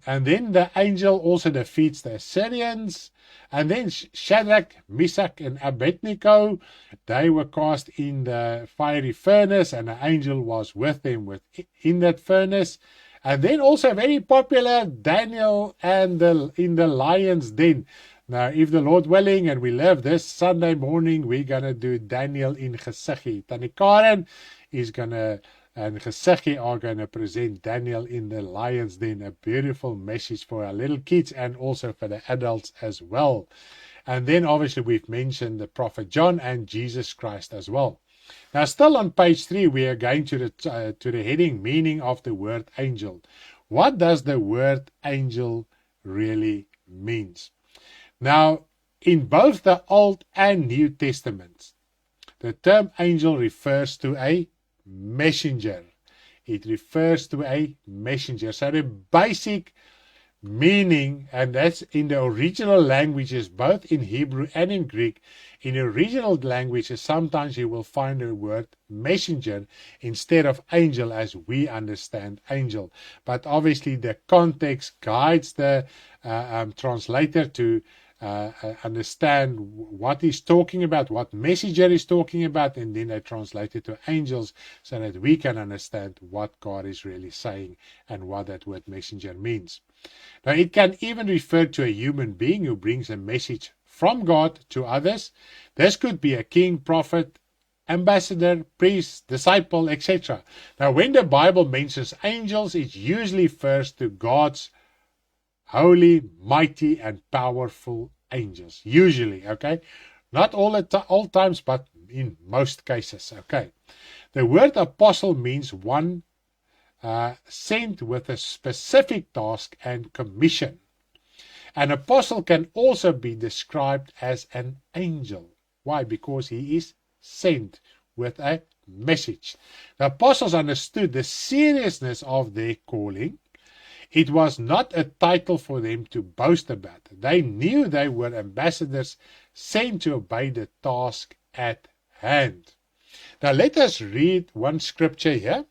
and then the angel also defeats the Assyrians. And then Shadrach, Meshach, and Abednego, they were cast in the fiery furnace, and the angel was with them in that furnace. And then also very popular, Daniel and in the lion's den. Now, if the Lord willing, and we live this Sunday morning, we're going to do Daniel in Gesiggie. Tannie Karen is going to, and Gesiggie are going to present Daniel in the lion's den, a beautiful message for our little kids and also for the adults as well. And then obviously we've mentioned the prophet John and Jesus Christ as well. Now, still on page 3, we are going to the heading meaning of the word angel. What does the word angel really mean? Now, in both the Old and New Testaments, The term angel refers to a messenger. It refers to a messenger. So the basic meaning, and that's in the original languages, both in Hebrew and in Greek. In the original languages, sometimes you will find the word messenger instead of angel as we understand angel. But obviously the context guides the translator to understand what he's talking about, what messenger is talking about, and then they translate it to angels so that we can understand what God is really saying and what that word messenger means. Now, it can even refer to a human being who brings a message from God to others. This could be a king, prophet, ambassador, priest, disciple, etc. Now, when the Bible mentions angels, it usually refers to God's holy, mighty, and powerful angels. Usually, okay? Not all times, but in most cases, okay? The word apostle means one sent with a specific task and commission. An apostle can also be described as an angel. Why? Because he is sent with a message. The apostles understood the seriousness of their calling. It was not a title for them to boast about. They knew they were ambassadors sent to obey the task at hand. Now let us read one scripture here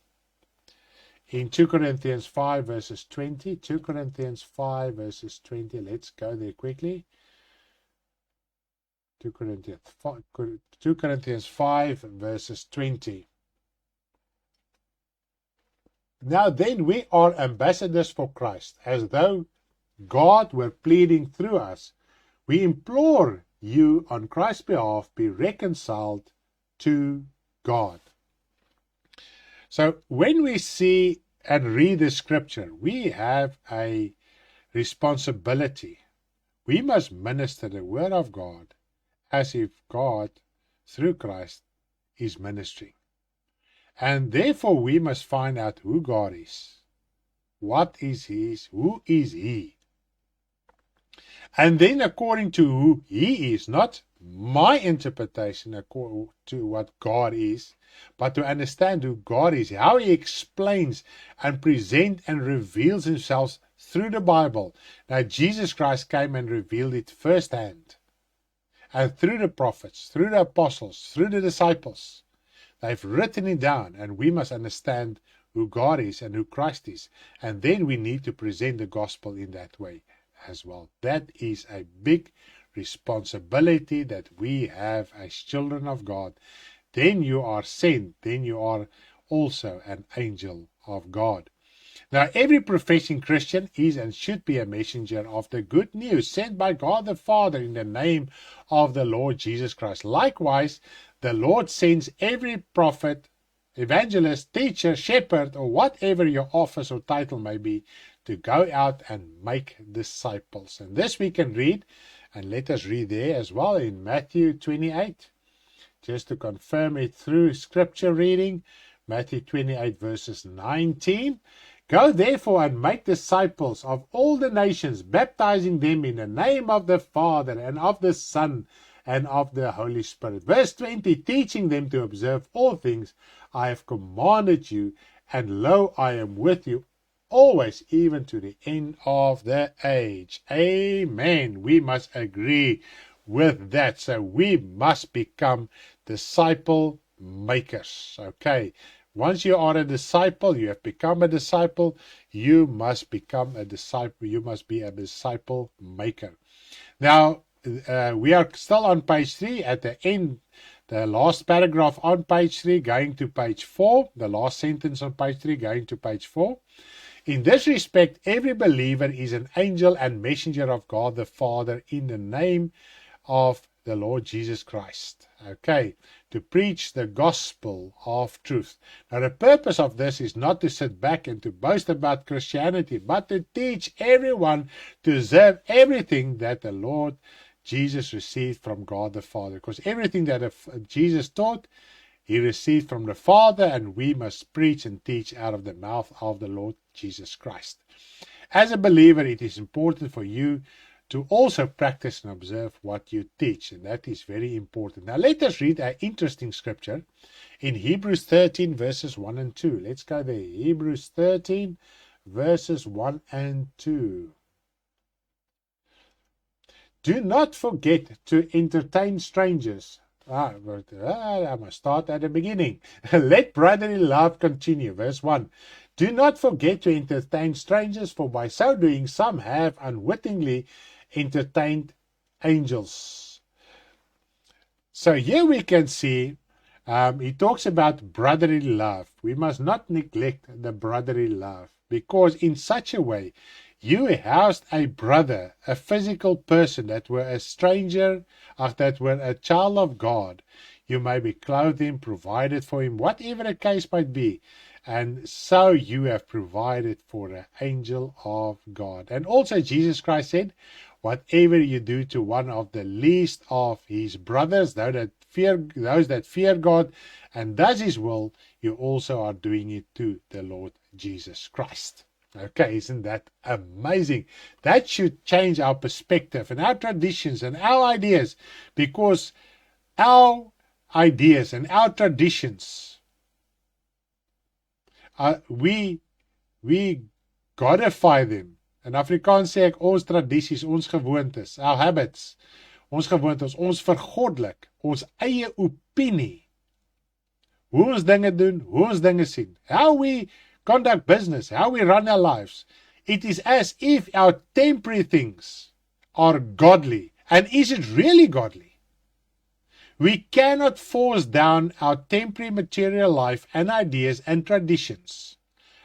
in 2 Corinthians 5 verses 20. 2 Corinthians 5 verses 20. Let's go there quickly. 2 Corinthians 5 verses 20. Now then we are ambassadors for Christ, as though God were pleading through us. We implore you on Christ's behalf, be reconciled to God. So when we see and read the scripture, we have a responsibility. We must minister the word of God as if God, through Christ, is ministering. And therefore we must find out who God is. What is who is He? And then according to who He is, not my interpretation according to what God is, but to understand who God is, how He explains and presents and reveals Himself through the Bible. Now Jesus Christ came and revealed it firsthand. And through the prophets, through the apostles, through the disciples. They've written it down, and we must understand who God is and who Christ is. And then we need to present the gospel in that way as well. That is a big responsibility that we have as children of God. Then you are sent, then you are also an angel of God. Now, every professing Christian is and should be a messenger of the good news sent by God the Father in the name of the Lord Jesus Christ. Likewise, the Lord sends every prophet, evangelist, teacher, shepherd, or whatever your office or title may be, to go out and make disciples. And this we can read, and let us read there as well in Matthew 28, just to confirm it through scripture reading. Matthew 28 verses 19. Go therefore and make disciples of all the nations, baptizing them in the name of the Father and of the Son and of the Holy Spirit. Verse 20, teaching them to observe all things I have commanded you, and lo, I am with you always, even to the end of the age. Amen. We must agree with that. So we must become disciple makers. Okay. Once you are a disciple, you have become a disciple, you must become a disciple, you must be a disciple maker. Now, we are still on page 3 at the end, the last paragraph on page 3 going to page 4, the last sentence on page 3 going to page 4. In this respect, every believer is an angel and messenger of God the Father in the name of the Lord Jesus Christ. Okay, to preach the gospel of truth. Now, the purpose of this is not to sit back and to boast about Christianity, but to teach everyone to observe everything that the Lord Jesus received from God the Father. Because everything that Jesus taught, He received from the Father, and we must preach and teach out of the mouth of the Lord Jesus Christ. As a believer, it is important for you to also practice and observe what you teach, and that is very important. Now let us read an interesting scripture in Hebrews 13 verses 1 and 2. Let's go there. Hebrews 13 verses 1 and 2. Do not forget to entertain strangers. I must start at the beginning. Let brotherly love continue. Verse 1. Do not forget to entertain strangers, for by so doing some have unwittingly entertained angels. So here we can see he talks about brotherly love. We must not neglect the brotherly love, because in such a way you housed a brother, a physical person that were a stranger, that were a child of God. You may be clothed him, provided for him, whatever the case might be. And so you have provided for an angel of God. And also Jesus Christ said, whatever you do to one of the least of his brothers, those that fear God and does his will, you also are doing it to the Lord Jesus Christ. Okay, isn't that amazing? That should change our perspective and our traditions and our ideas, because our ideas and our traditions, we godify them. In Afrikaans sê ek, ons tradisies, ons gewoontes, our habits, ons gewoontes, ons vergoddelik, ons eie opinie. Hoe ons dinge doen, hoe ons dinge sien, how we conduct business, how we run our lives. It is as if our temporary things are godly. And is it really godly? We cannot force down our temporary material life and ideas and traditions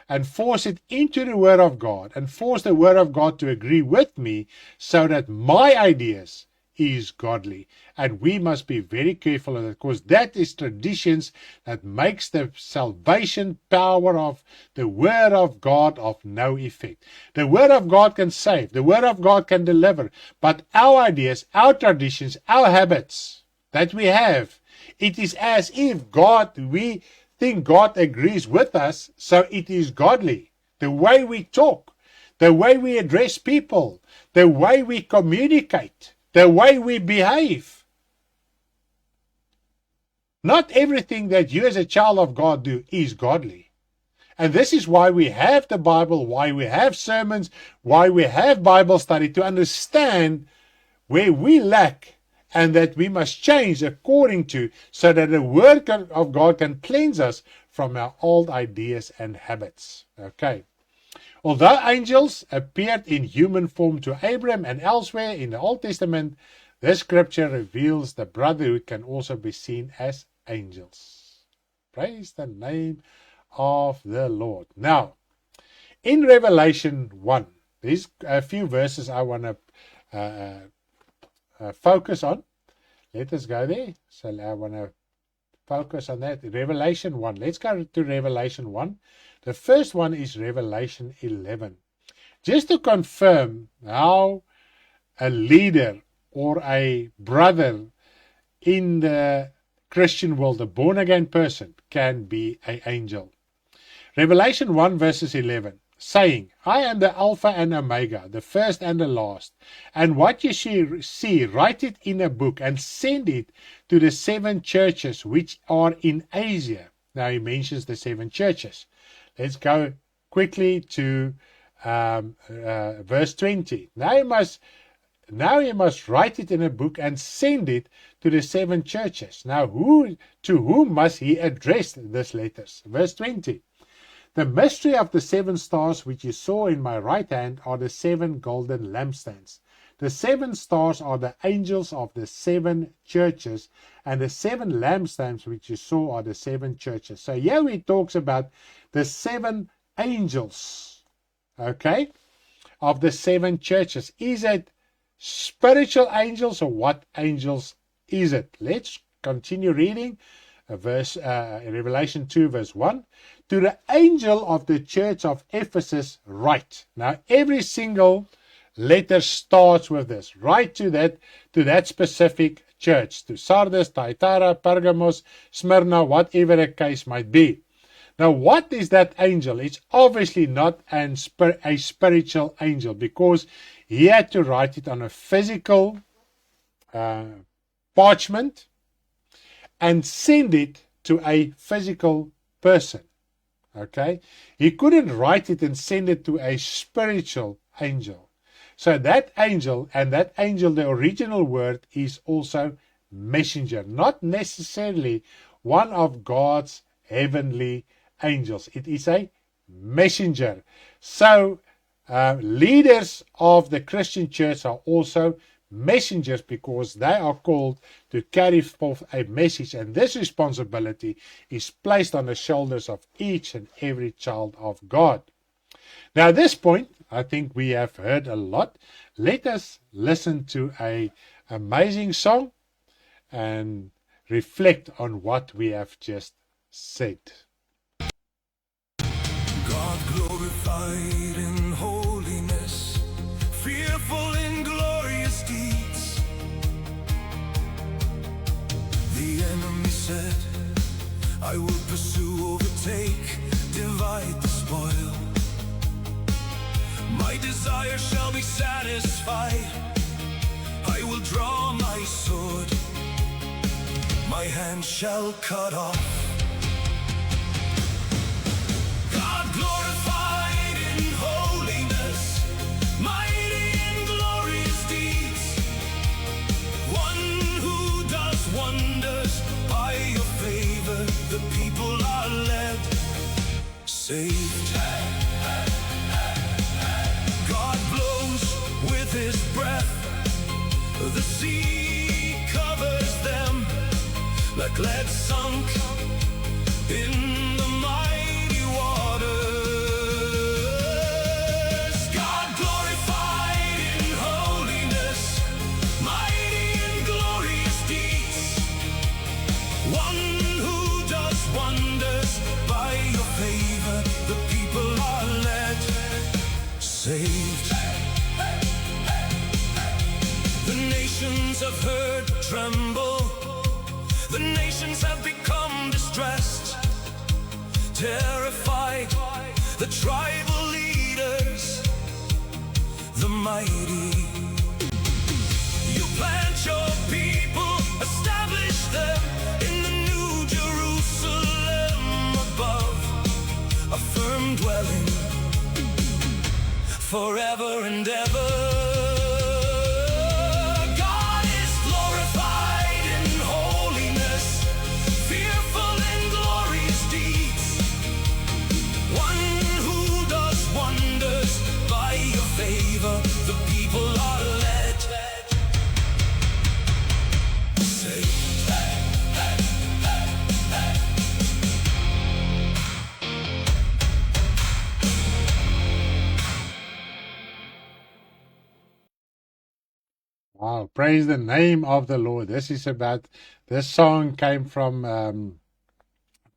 and force it into the Word of God and force the Word of God to agree with me so that my ideas is godly. And we must be very careful of that, because that is traditions that makes the salvation power of the Word of God of no effect. The Word of God can save, the Word of God can deliver, but our ideas, our traditions, our habits that we have, it is as if we think God agrees with us, so it is godly. The way we talk, the way we address people, the way we communicate, the way we behave. Not everything that you as a child of God do is godly. And this is why we have the Bible, why we have sermons, why we have Bible study, to understand where we lack and that we must change according to, so that the Word of God can cleanse us from our old ideas and habits. Okay. Although angels appeared in human form to Abraham and elsewhere in the Old Testament, this scripture reveals the brotherhood can also be seen as angels. Praise the name of the Lord. Now, in Revelation 1, there's a few verses I want to focus on. Let us go there. So I want to focus on that. Revelation 1. Let's go to Revelation 1. The first one is Revelation 11. Just to confirm how a leader or a brother in the Christian world, a born-again person, can be an angel. Revelation 1 verses 11. Saying, I am the Alpha and Omega, the first and the last. And what you see, write it in a book and send it to the 7 churches which are in Asia. Now he mentions the 7 churches. Let's go quickly to verse 20. Now you must write it in a book and send it to the 7 churches. Now to whom must he address these letters? Verse 20. The mystery of the 7 stars which you saw in my right hand are the 7 golden lampstands. The 7 stars are the angels of the 7 churches, and the 7 lampstands which you saw are the 7 churches. So here he talks about the 7 angels, okay, of the 7 churches. Is it spiritual angels, or what angels is it? Let's continue reading. Revelation 2 verse 1. To the angel of the church of Ephesus write. Now every single letter starts with this. Write to that specific church. To Sardis, Thyatira, Pergamos, Smyrna, whatever the case might be. Now what is that angel? It's obviously not a spiritual angel, because he had to write it on a physical parchment and send it to a physical person. Okay? He couldn't write it and send it to a spiritual angel. So that angel, the original word is also messenger, not necessarily one of God's heavenly angels. It is a messenger. So leaders of the Christian church are also messengers because they are called to carry forth a message, and this responsibility is placed on the shoulders of each and every child of God. Now at this point, I think we have heard a lot. Let us listen to an amazing song and reflect on what we have just said.
God glorified in holiness, fearful in glorious deeds. The enemy said, I will pursue, overtake, divide the spoil. My desire shall be satisfied. I will draw my sword. My hand shall cut off. God glorified in holiness, mighty in glorious deeds. One who does wonders by your favor. The people are led, saved. God blows with his breath. The sea covers them like lead sunk in the mighty waters. God glorified in holiness, mighty in glorious deeds. One who does wonders by your favor. The people are led, saved. The nations have heard tremble. The nations have become distressed, terrified. The tribal leaders, the mighty. You plant your people, establish them in the new Jerusalem above, a firm dwelling forever and ever. The people are led, saved.
Wow, praise the name of the Lord. This song came from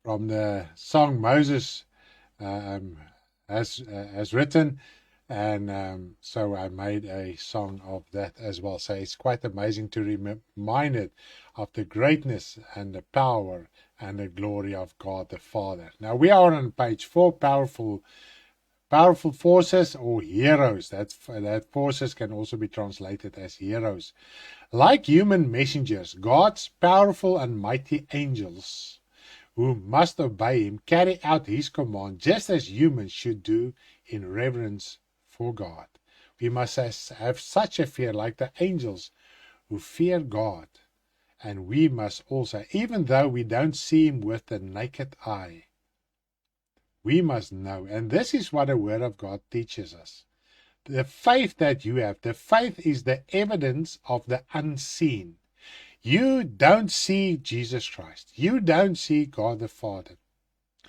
the song Moses has written. And so I made a song of that as well. So it's quite amazing to be reminded of the greatness and the power and the glory of God the Father. Now we are on page 4, powerful forces or heroes. That forces can also be translated as heroes. Like human messengers, God's powerful and mighty angels who must obey him carry out his command just as humans should do in reverence for God. We must have such a fear like the angels who fear God. And we must also, even though we don't see him with the naked eye, we must know. And this is what the Word of God teaches us. The faith that you have, the faith is the evidence of the unseen. You don't see Jesus Christ. You don't see God the Father.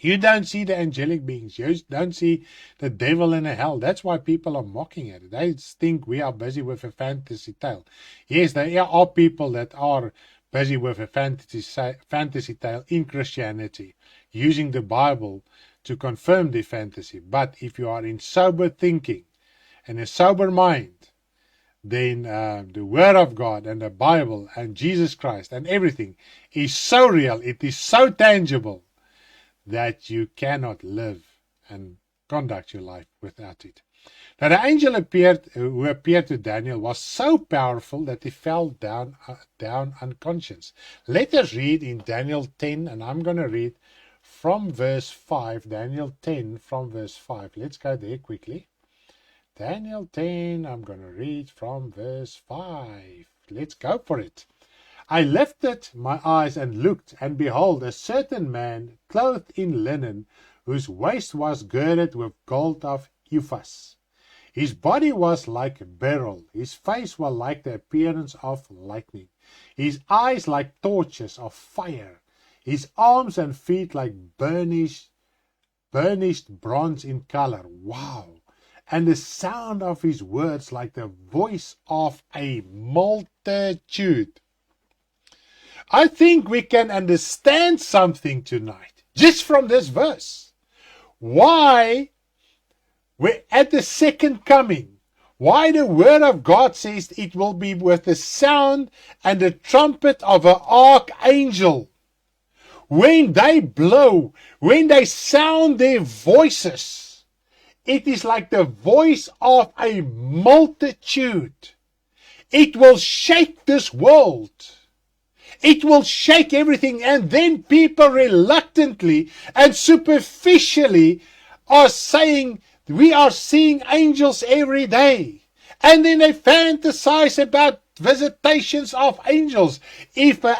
You don't see the angelic beings. You don't see the devil in a hell. That's why people are mocking at it. They think we are busy with a fantasy tale. Yes, there are people that are busy with a fantasy tale in Christianity, using the Bible to confirm the fantasy. But if you are in sober thinking and a sober mind, then the Word of God and the Bible and Jesus Christ and everything is so real, it is so tangible, that you cannot live and conduct your life without it. Now the angel who appeared to Daniel was so powerful that he fell down unconscious. Let us read in Daniel 10, and I'm going to read from verse 5. Daniel 10 from verse 5. Let's go there quickly. Daniel 10, I'm going to read from verse 5. Let's go for it. I lifted my eyes and looked, and behold, a certain man clothed in linen, whose waist was girded with gold of Uphaz. His body was like a beryl, his face was like the appearance of lightning, his eyes like torches of fire, his arms and feet like burnished bronze in color. Wow! And the sound of his words like the voice of a multitude. I think we can understand something tonight, just from this verse. Why we're at the second coming. Why the word of God says it will be with the sound and the trumpet of an archangel. When they blow, when they sound their voices, it is like the voice of a multitude. It will shake this world. It will shake everything, and then people reluctantly and superficially are saying, we are seeing angels every day. And then they fantasize about visitations of angels. If an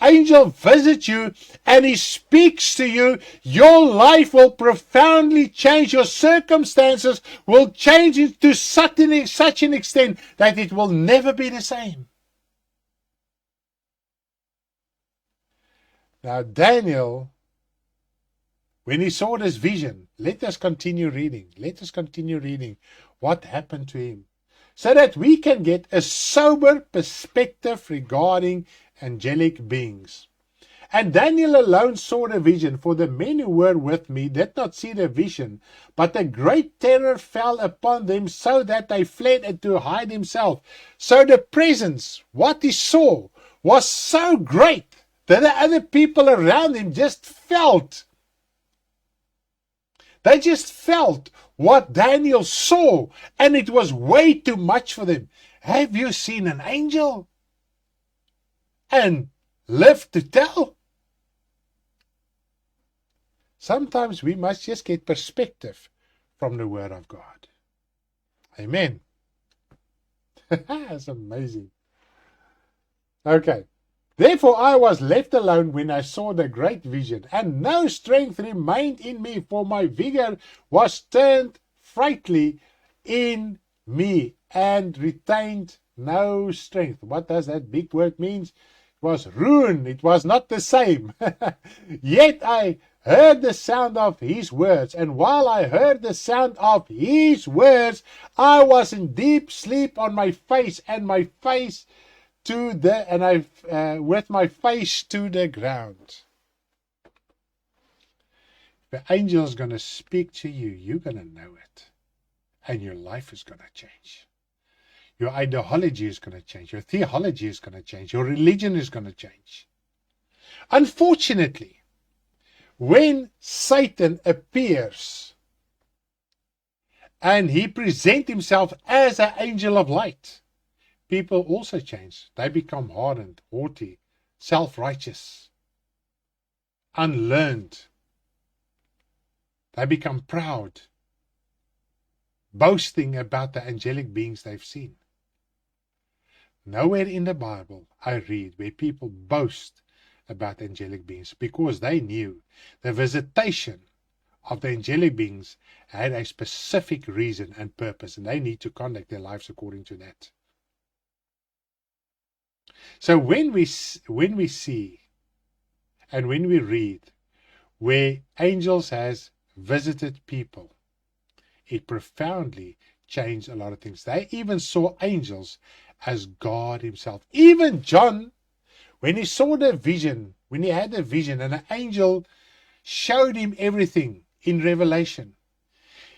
angel visits you and he speaks to you, your life will profoundly change. Your circumstances will change it to such an extent that it will never be the same. Now, Daniel, when he saw this vision, let us continue reading. Let us continue reading what happened to him, so that we can get a sober perspective regarding angelic beings. And Daniel alone saw the vision, for the men who were with me did not see the vision, but a great terror fell upon them, so that they fled and to hide themselves. So the presence, what he saw, was so great that the other people around him just felt. They just felt what Daniel saw, and it was way too much for them. Have you seen an angel? And lived to tell? Sometimes we must just get perspective from the Word of God. Amen. That's amazing. Okay. Therefore I was left alone when I saw the great vision, and no strength remained in me, for my vigor was turned frankly in me, and retained no strength. What does that big word mean? It was ruined. It was not the same. Yet I heard the sound of his words, and while I heard the sound of his words, I was in deep sleep on my face, and my face with my face to the ground. The angel is going to speak to you. You're going to know it. And your life is going to change. Your ideology is going to change. Your theology is going to change. Your religion is going to change. Unfortunately, when Satan appears and he presents himself as an angel of light, people also change. They become hardened, haughty, self-righteous, unlearned. They become proud, boasting about the angelic beings they've seen. Nowhere in the Bible I read where people boast about angelic beings, because they knew the visitation of the angelic beings had a specific reason and purpose, and they need to conduct their lives according to that. So when we see and when we read where angels has visited people, it profoundly changed a lot of things. They even saw angels as God himself. Even John, when he saw the vision, when he had the vision and an angel showed him everything in Revelation,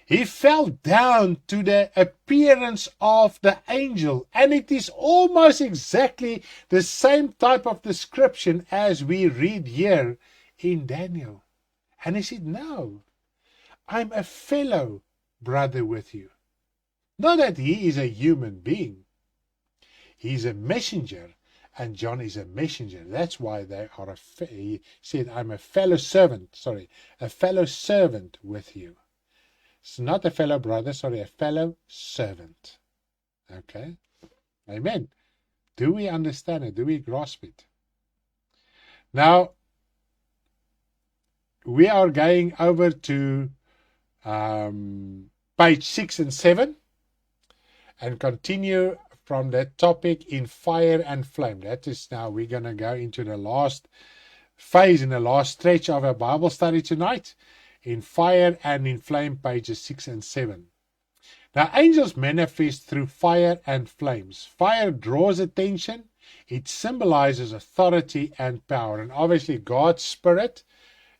he fell down to the appearance of the angel. And it is almost exactly the same type of description as we read here in Daniel. And he said, no, I'm a fellow brother with you. Not that he is a human being. He's a messenger, and John is a messenger. That's why they are he said, I'm a fellow servant with you. It's not a fellow brother, a fellow servant. Okay? Amen. Do we understand it? Do we grasp it? Now, we are going over to page 6 and 7 and continue from that topic in fire and flame. That is now we're going to go into the last phase in the last stretch of our Bible study tonight in fire and in flame, pages 6 and 7. Now, angels manifest through fire and flames. Fire draws attention. It symbolizes authority and power. And obviously, God's Spirit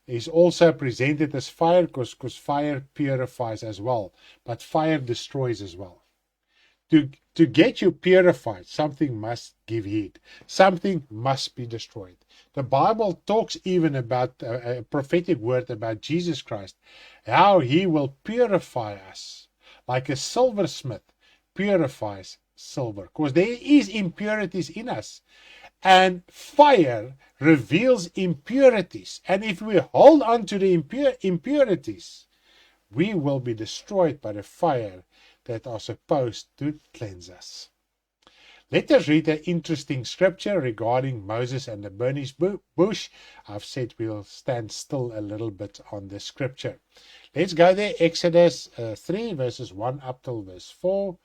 is also presented as fire because fire purifies as well. But fire destroys as well. To get you purified, something must give heat. Something must be destroyed. The Bible talks even about a prophetic word about Jesus Christ, how he will purify us like a silversmith purifies silver. Because there is impurities in us. And fire reveals impurities. And if we hold on to the impurities, we will be destroyed by the fire that are supposed to cleanse us. Let us read an interesting scripture regarding Moses and the burning bush. I've said we'll stand still a little bit on the scripture. Let's go there. Exodus 3 verses 1 up till verse 4.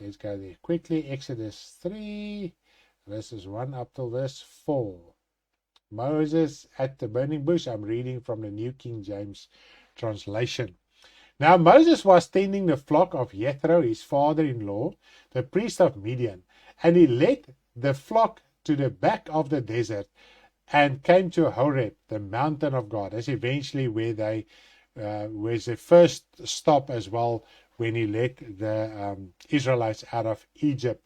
Let's go there quickly. Exodus 3 verses 1 up till verse 4. Moses at the burning bush. I'm reading from the New King James translation. Now Moses was tending the flock of Jethro, his father-in-law, the priest of Midian, and he led the flock to the back of the desert and came to Horeb, the mountain of God. That's eventually where they was the first stop as well when he led the Israelites out of Egypt,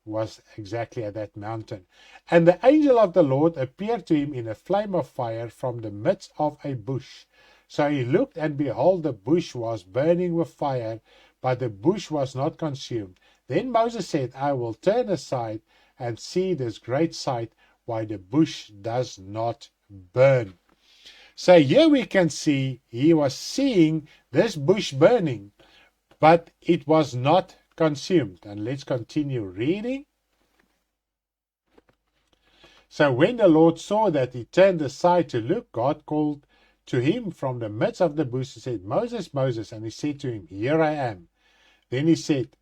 was exactly at that mountain. And the angel of the Lord appeared to him in a flame of fire from the midst of a bush. So he looked, and behold, the bush was burning with fire, but the bush was not consumed. Then Moses said, I will turn aside and see this great sight, why the bush does not burn. So here we can see he was seeing this bush burning, but it was not consumed. And let's continue reading. So when the Lord saw that he turned aside to look, God called to him from the midst of the bush and said, Moses, Moses. And he said to him, Here I am. Then he said,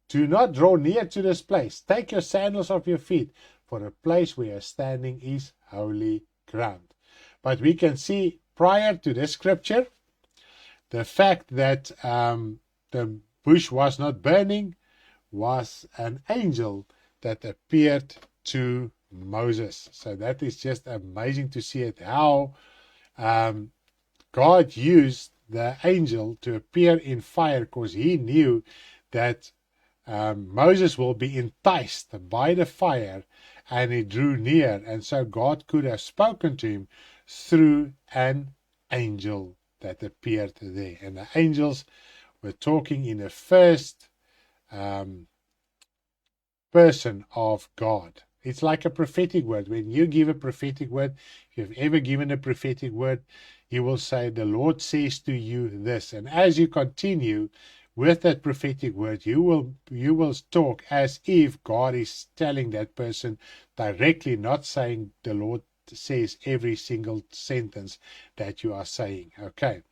Do not draw near to this place. Take your sandals off your feet, for the place where you are standing is holy ground. But we can see prior to this scripture, the fact that the bush was not burning was an angel that appeared to Moses. So that is just amazing to see it, how God used the angel to appear in fire, because he knew that Moses will be enticed by the fire, and he drew near, and so God could have spoken to him through an angel that appeared there. And the angels were talking in the first person of God. It's like a prophetic word. When you give a prophetic word, if you've ever given a prophetic word, you will say, the Lord says to you this. And as you continue with that prophetic word, you will talk as if God is telling that person directly, not saying the Lord says every single sentence that you are saying. Okay.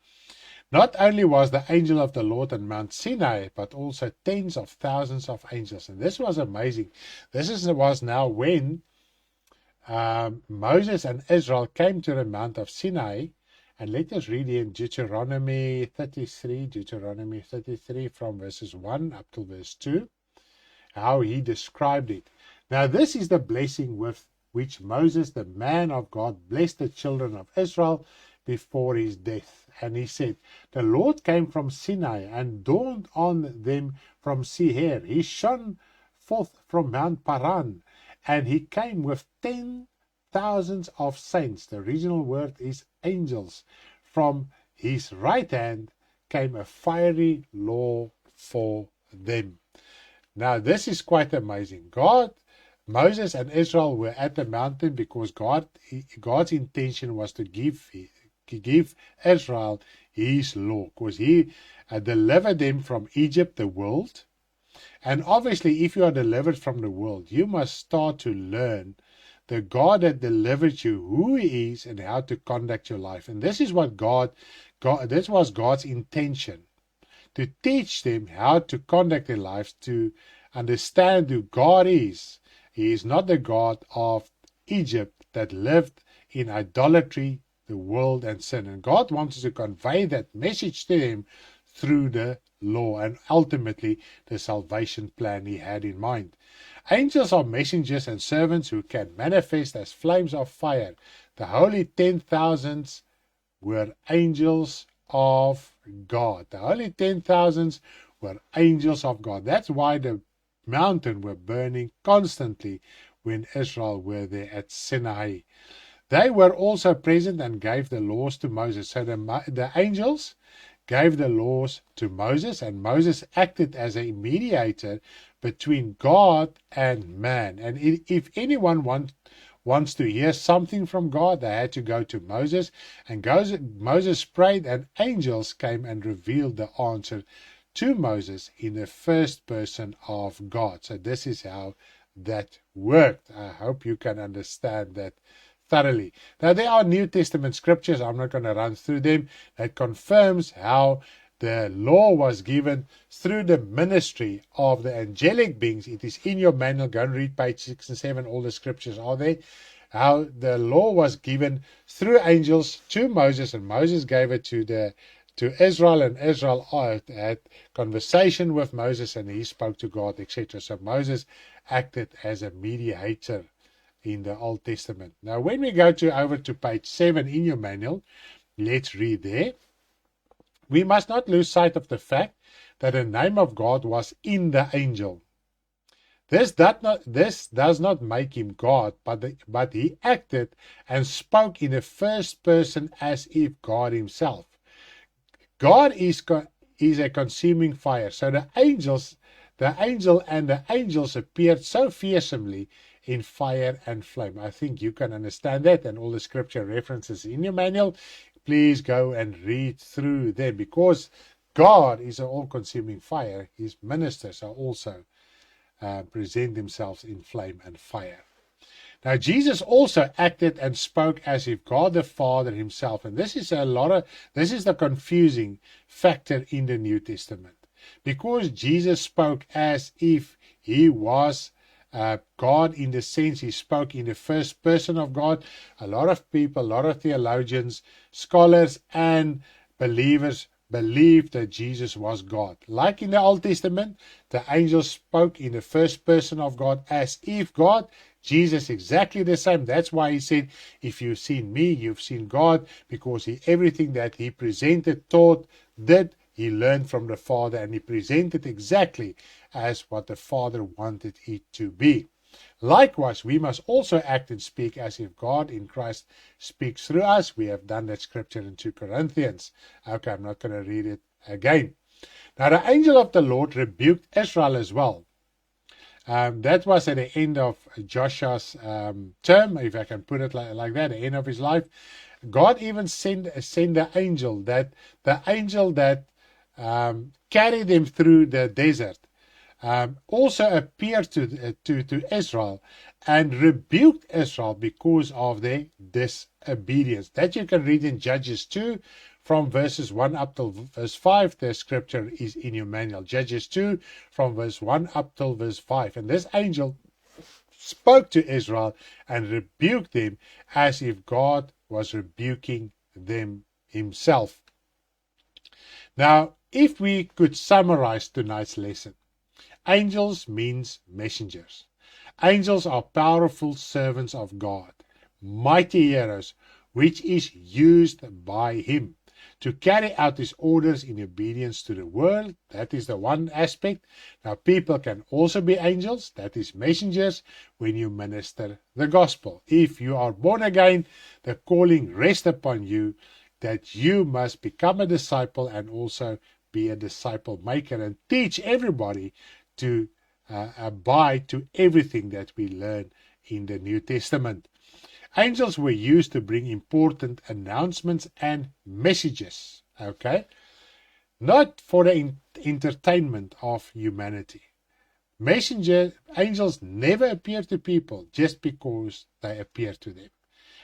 Not only was the angel of the Lord on Mount Sinai, but also tens of thousands of angels. And this was amazing. Was now when Moses and Israel came to the Mount of Sinai. And let us read in Deuteronomy 33 from verses 1 up to verse 2, how he described it. Now this is the blessing with which Moses, the man of God, blessed the children of Israel before his death. And he said, the Lord came from Sinai and dawned on them from Seir. He shone forth from Mount Paran, and he came with 10,000s of saints. The original word is angels. From his right hand became a fiery law for them. Now, this is quite amazing. Moses and Israel were at the mountain because God's intention was to give Israel his law, because he delivered them from Egypt, the world. And obviously, if you are delivered from the world, you must start to learn the God that delivered you, who he is, and how to conduct your life. And this is what this was God's intention, to teach them how to conduct their lives, to understand who God is. He is not the God of Egypt that lived in idolatry, the world, and sin. And God wants to convey that message to them through the law and ultimately the salvation plan he had in mind. Angels are messengers and servants who can manifest as flames of fire. The holy 10,000s were angels of God. The holy 10,000s were angels of God. That's why the mountain were burning constantly when Israel were there at Sinai. They were also present and gave the laws to Moses. So the angels gave the laws to Moses, and Moses acted as a mediator between God and man. And if anyone wants to hear something from God, they had to go to Moses, and Moses prayed, and angels came and revealed the answer to Moses in the first person of God. So this is how that worked. I hope you can understand that thoroughly. Now, there are New Testament scriptures, I'm not going to run through them, that confirms how the law was given through the ministry of the angelic beings. It is in your manual. Go and read page 6 and 7. All the scriptures are there. How the law was given through angels to Moses, and Moses gave it to Israel, and Israel had conversation with Moses, and he spoke to God, etc. So Moses acted as a mediator in the Old Testament. Now, when we go over to page 7 in your manual, let's read there. We must not lose sight of the fact that the name of God was in the angel. This does not make him God, but he acted and spoke in the first person as if God himself. God is a consuming fire. So the angel and the angels appeared so fearsomely in fire and flame. I think you can understand that, and all the scripture references in your manual. Please go and read through them, because God is an all-consuming fire. His ministers are also present themselves in flame and fire. Now, Jesus also acted and spoke as if God the Father himself. And this is the confusing factor in the New Testament. Because Jesus spoke as if he was God, in the sense he spoke in the first person of God, a lot of people, a lot of theologians, scholars, and believers believed that Jesus was God. Like in the Old Testament, the angels spoke in the first person of God as if God. Jesus exactly the same. That's why he said, if you've seen me, you've seen God, because everything that he presented, taught, did, he learned from the Father, and he presented exactly as what the Father wanted it to be. Likewise, we must also act and speak as if God in Christ speaks through us. We have done that scripture in 2 Corinthians. Okay, I'm not going to read it again. Now, the angel of the Lord rebuked Israel as well. That was at the end of Joshua's term, if I can put it like that, the end of his life. God even sent the angel that carried them through the desert. Also appeared to Israel and rebuked Israel because of their disobedience. That you can read in Judges 2 from verses 1 up till verse 5. The scripture is in your manual. Judges 2 from verse 1 up till verse 5. And this angel spoke to Israel and rebuked them as if God was rebuking them himself. Now, if we could summarize tonight's lesson, angels means messengers. Angels are powerful servants of God, mighty heroes, which is used by him to carry out his orders in obedience to the word. That is the one aspect. Now, people can also be angels, that is messengers, when you minister the gospel. If you are born again, the calling rests upon you. that you must become a disciple and also be a disciple maker and teach everybody to abide to everything that we learn in the New Testament. Angels were used to bring important announcements and messages, okay? Not for the entertainment of humanity. Angels never appear to people just because they appear to them,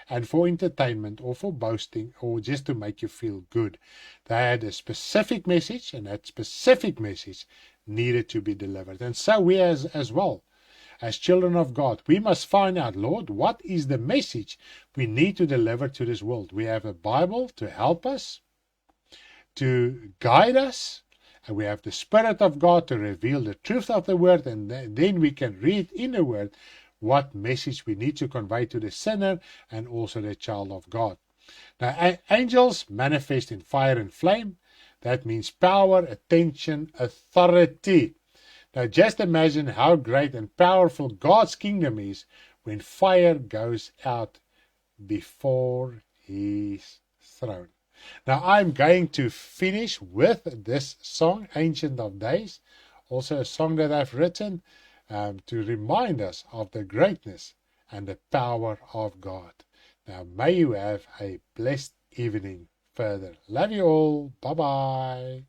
and for entertainment or for boasting or just to make you feel good. They had a specific message, and that specific message needed to be delivered. And so we as well, as children of God, we must find out, Lord, what is the message we need to deliver to this world? We have a Bible to help us, to guide us, and we have the Spirit of God to reveal the truth of the Word, and then we can read in the Word what message we need to convey to the sinner and also the child of God. Now, angels manifest in fire and flame. That means power, attention, authority. Now, just imagine how great and powerful God's kingdom is when fire goes out before His throne. Now, I'm going to finish with this song, Ancient of Days, also a song that I've written to remind us of the greatness and the power of God. Now, may you have a blessed evening further. Love you all. Bye-bye.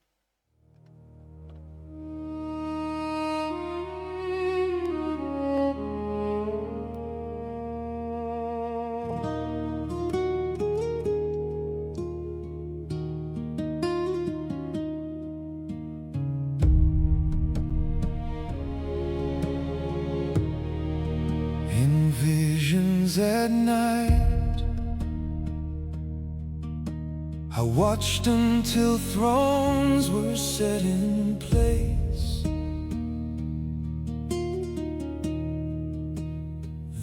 In visions at night, I watched until thrones were set in place.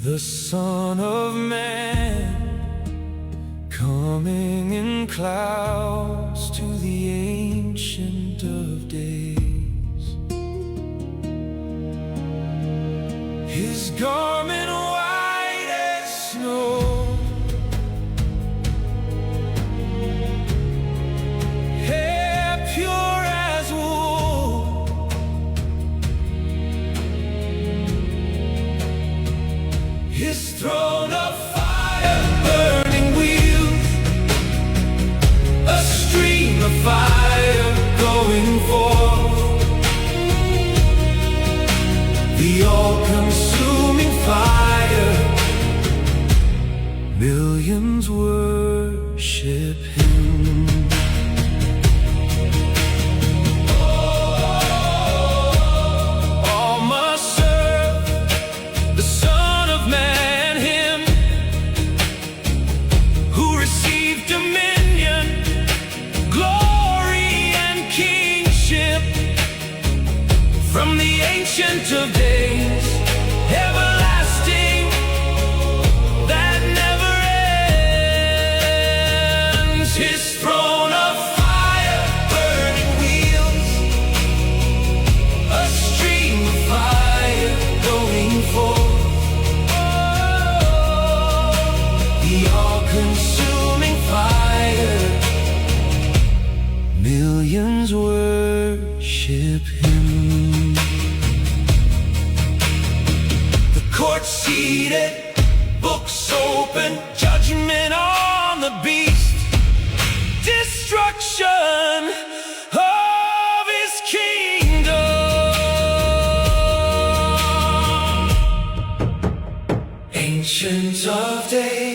The Son of Man coming in clouds to the Ancient of Days. His garment white as snow, hair pure as wool, His throne of fire, burning wheels, a stream of fire going forth, the all-consuming fire. Millions worship Him. All must serve the Son of Man, Him who received dominion, glory, and kingship from the Ancient of Days, everlasting, that never ends. His throne of fire, burning wheels, a stream of fire going forth, the all-consuming fire. Millions worship Him. Court seated, books open, judgment on the beast, destruction of His kingdom. Ancient of Days,